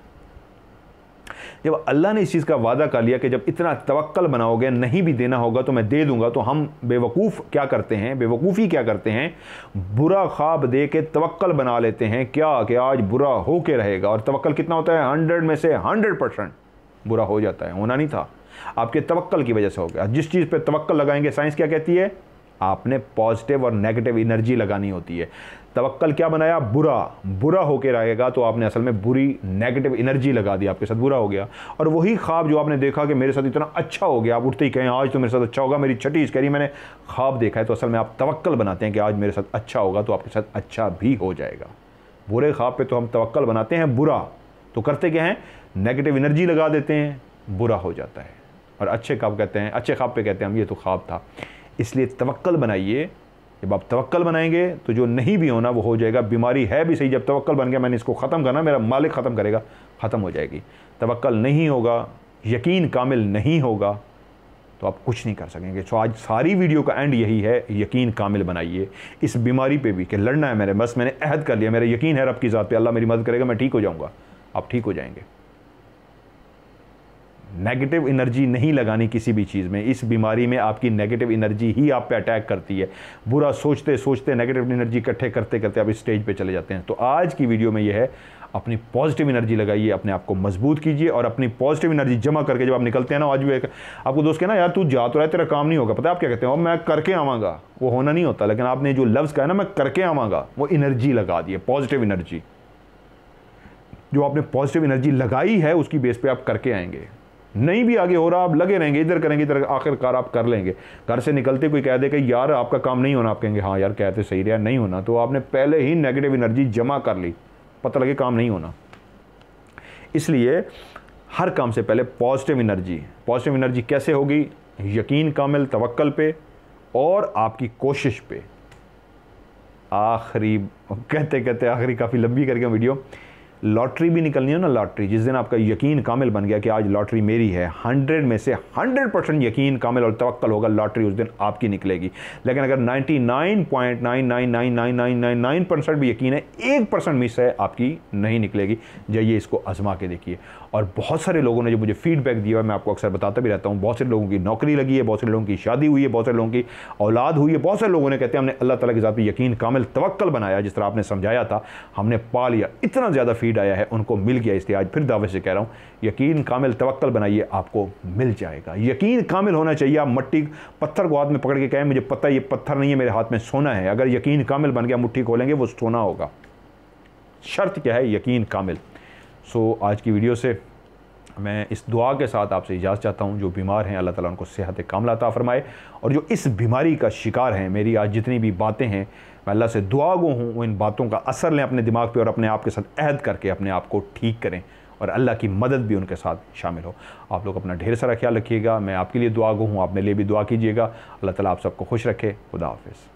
जब अल्लाह ने इस चीज़ का वादा कर लिया कि जब इतना तवक्कल बनाओगे, नहीं भी देना होगा तो मैं दे दूंगा, तो हम बेवकूफ़ क्या करते हैं, बेवकूफ़ी क्या करते हैं, बुरा ख्वाब दे के तवक्कल बना लेते हैं क्या कि आज बुरा हो के रहेगा। और तवक्कल कितना होता है? 100 में से 100% बुरा हो जाता है। होना नहीं था, आपके तवक्कल की वजह से हो गया। जिस चीज़ पर तवक्कल लगाएंगे, साइंस क्या कहती है, आपने पॉजिटिव और नेगेटिव एनर्जी लगानी होती है। तवक्कल क्या बनाया? बुरा होके रहेगा, तो आपने असल में बुरी नेगेटिव एनर्जी लगा दी, आपके साथ बुरा हो गया। और वही ख्वाब जो आपने देखा कि मेरे साथ इतना अच्छा हो गया, आप उठते ही कहें आज तो मेरे साथ अच्छा होगा, मेरी छठी कह रही मैंने ख्वाब देखा है, तो असल में आप तवक्कल बनाते हैं कि आज मेरे साथ अच्छा होगा, तो आपके साथ अच्छा भी हो जाएगा। बुरे ख्वाब पे तो हम तवक्कल बनाते हैं, बुरा तो करते क्या हैं, नेगेटिव एनर्जी लगा देते हैं, बुरा हो जाता है। और अच्छे ख्वाब कहते हैं, अच्छे ख्वाब पे कहते हैं हम ये तो ख्वाब था। इसलिए तवक्कल बनाइए। जब आप तवक्कल बनाएंगे तो जो नहीं भी होना वो हो जाएगा। बीमारी है भी सही, जब तवक्कल बन गया मैंने इसको ख़त्म करना, मेरा मालिक ख़त्म करेगा, ख़त्म हो जाएगी। तवक्कल नहीं होगा यकीन कामिल नहीं होगा तो आप कुछ नहीं कर सकेंगे। तो आज सारी वीडियो का एंड यही है, यकीन कामिल बनाइए इस बीमारी पे भी कि लड़ना है मेरे, बस मैंने अहद कर लिया, मेरा यकीन है रब की ज़ात पे, अल्लाह मेरी मदद करेगा, मैं ठीक हो जाऊँगा। आप ठीक हो जाएंगे। नेगेटिव एनर्जी नहीं लगानी किसी भी चीज़ में। इस बीमारी में आपकी नेगेटिव एनर्जी ही आप पे अटैक करती है। बुरा सोचते सोचते नेगेटिव एनर्जी इकट्ठे करते करते आप इस स्टेज पे चले जाते हैं। तो आज की वीडियो में यह है, अपनी पॉजिटिव एनर्जी लगाइए, अपने आप को मजबूत कीजिए और अपनी पॉजिटिव एनर्जी जमा करके जब आप निकलते हैं ना, आज भी आपको दोस्त कहना यार तू जा तो रहा है, तेरा काम नहीं होगा, पता है आप क्या कहते हैं, मैं करके आवाँगा, वो होना नहीं होता। लेकिन आपने जो लफ्ज़ कहा ना मैं करके आवाँगा, वो एनर्जी लगा दी है, पॉजिटिव एनर्जी। जो आपने पॉजिटिव एनर्जी लगाई है उसकी बेस पे आप करके आएंगे। नहीं भी आगे हो रहा, आप लगे रहेंगे, इधर करेंगे इधर, आखिरकार आप कर लेंगे। घर से निकलते कोई कह दे कि यार आपका काम नहीं होना, आप कहेंगे हाँ यार कहते सही रहा, नहीं होना, तो आपने पहले ही नेगेटिव एनर्जी जमा कर ली, पता लगे काम नहीं होना। इसलिए हर काम से पहले पॉजिटिव एनर्जी कैसे होगी? यकीन कामिल, तवक्कल पे और आपकी कोशिश पे। आखिरी कहते कहते आखिरी काफ़ी लंबी करके वीडियो, लॉटरी भी निकलनी है ना, लॉटरी जिस दिन आपका यकीन कामिल बन गया कि आज लॉटरी मेरी है, 100 में से 100% यकीन कामिल और तवक्कल होगा, लॉटरी उस दिन आपकी निकलेगी। लेकिन अगर 99.999999% भी यकीन है, 1% मिस है, आपकी नहीं निकलेगी। जाइए इसको आजमा के देखिए। और बहुत सारे लोगों ने जो मुझे फीडबैक दिया है, मैं आपको अक्सर बताता भी रहता हूँ, बहुत सारे लोगों की नौकरी लगी है, बहुत सारे लोगों की शादी हुई है, बहुत सारे लोगों की औलाद हुई है, बहुत सारे लोगों ने कहते हैं हमने अल्लाह ताला के ज़ात पे यकीन कामिल तवक्कल बनाया, जिस तरह आपने समझाया था हमने पा लिया, इतना ज़्यादा फीड आया है, उनको मिल गया। इसलिए आज फिर दावे से कह रहा हूँ, यकीन कामिल तवक्कल बनाइए, आपको मिल जाएगा। यकीन कामिल होना चाहिए। आप मट्टी पत्थर को हाथ में पकड़ के कहें मुझे पता है ये पत्थर नहीं है, मेरे हाथ में सोना है, अगर यकीन कामिल बन गया, मुट्ठी खोलेंगे वो सोना होगा। शर्त क्या है? यकीन कामिल। सो आज की वीडियो से मैं इस दुआ के साथ आपसे इजाज़त चाहता हूँ, जो बीमार हैं अल्लाह ताला उनको सेहत कामिला अता फरमाए, और जो इस बीमारी का शिकार हैं, मेरी आज जितनी भी बातें हैं मैं अल्लाह से दुआ गो हूँ, वो इन बातों का असर लें अपने दिमाग पे और अपने आप के साथ अहद करके अपने आप को ठीक करें और अल्लाह की मदद भी उनके साथ शामिल हो। आप लोग अपना ढेर सारा ख्याल रखिएगा। मैं आपके लिए दुआ गो हूँ, आप मेरे लिए भी दुआ कीजिएगा। अल्लाह ताला आप सबको खुश रखे। खुदा हाफिज़।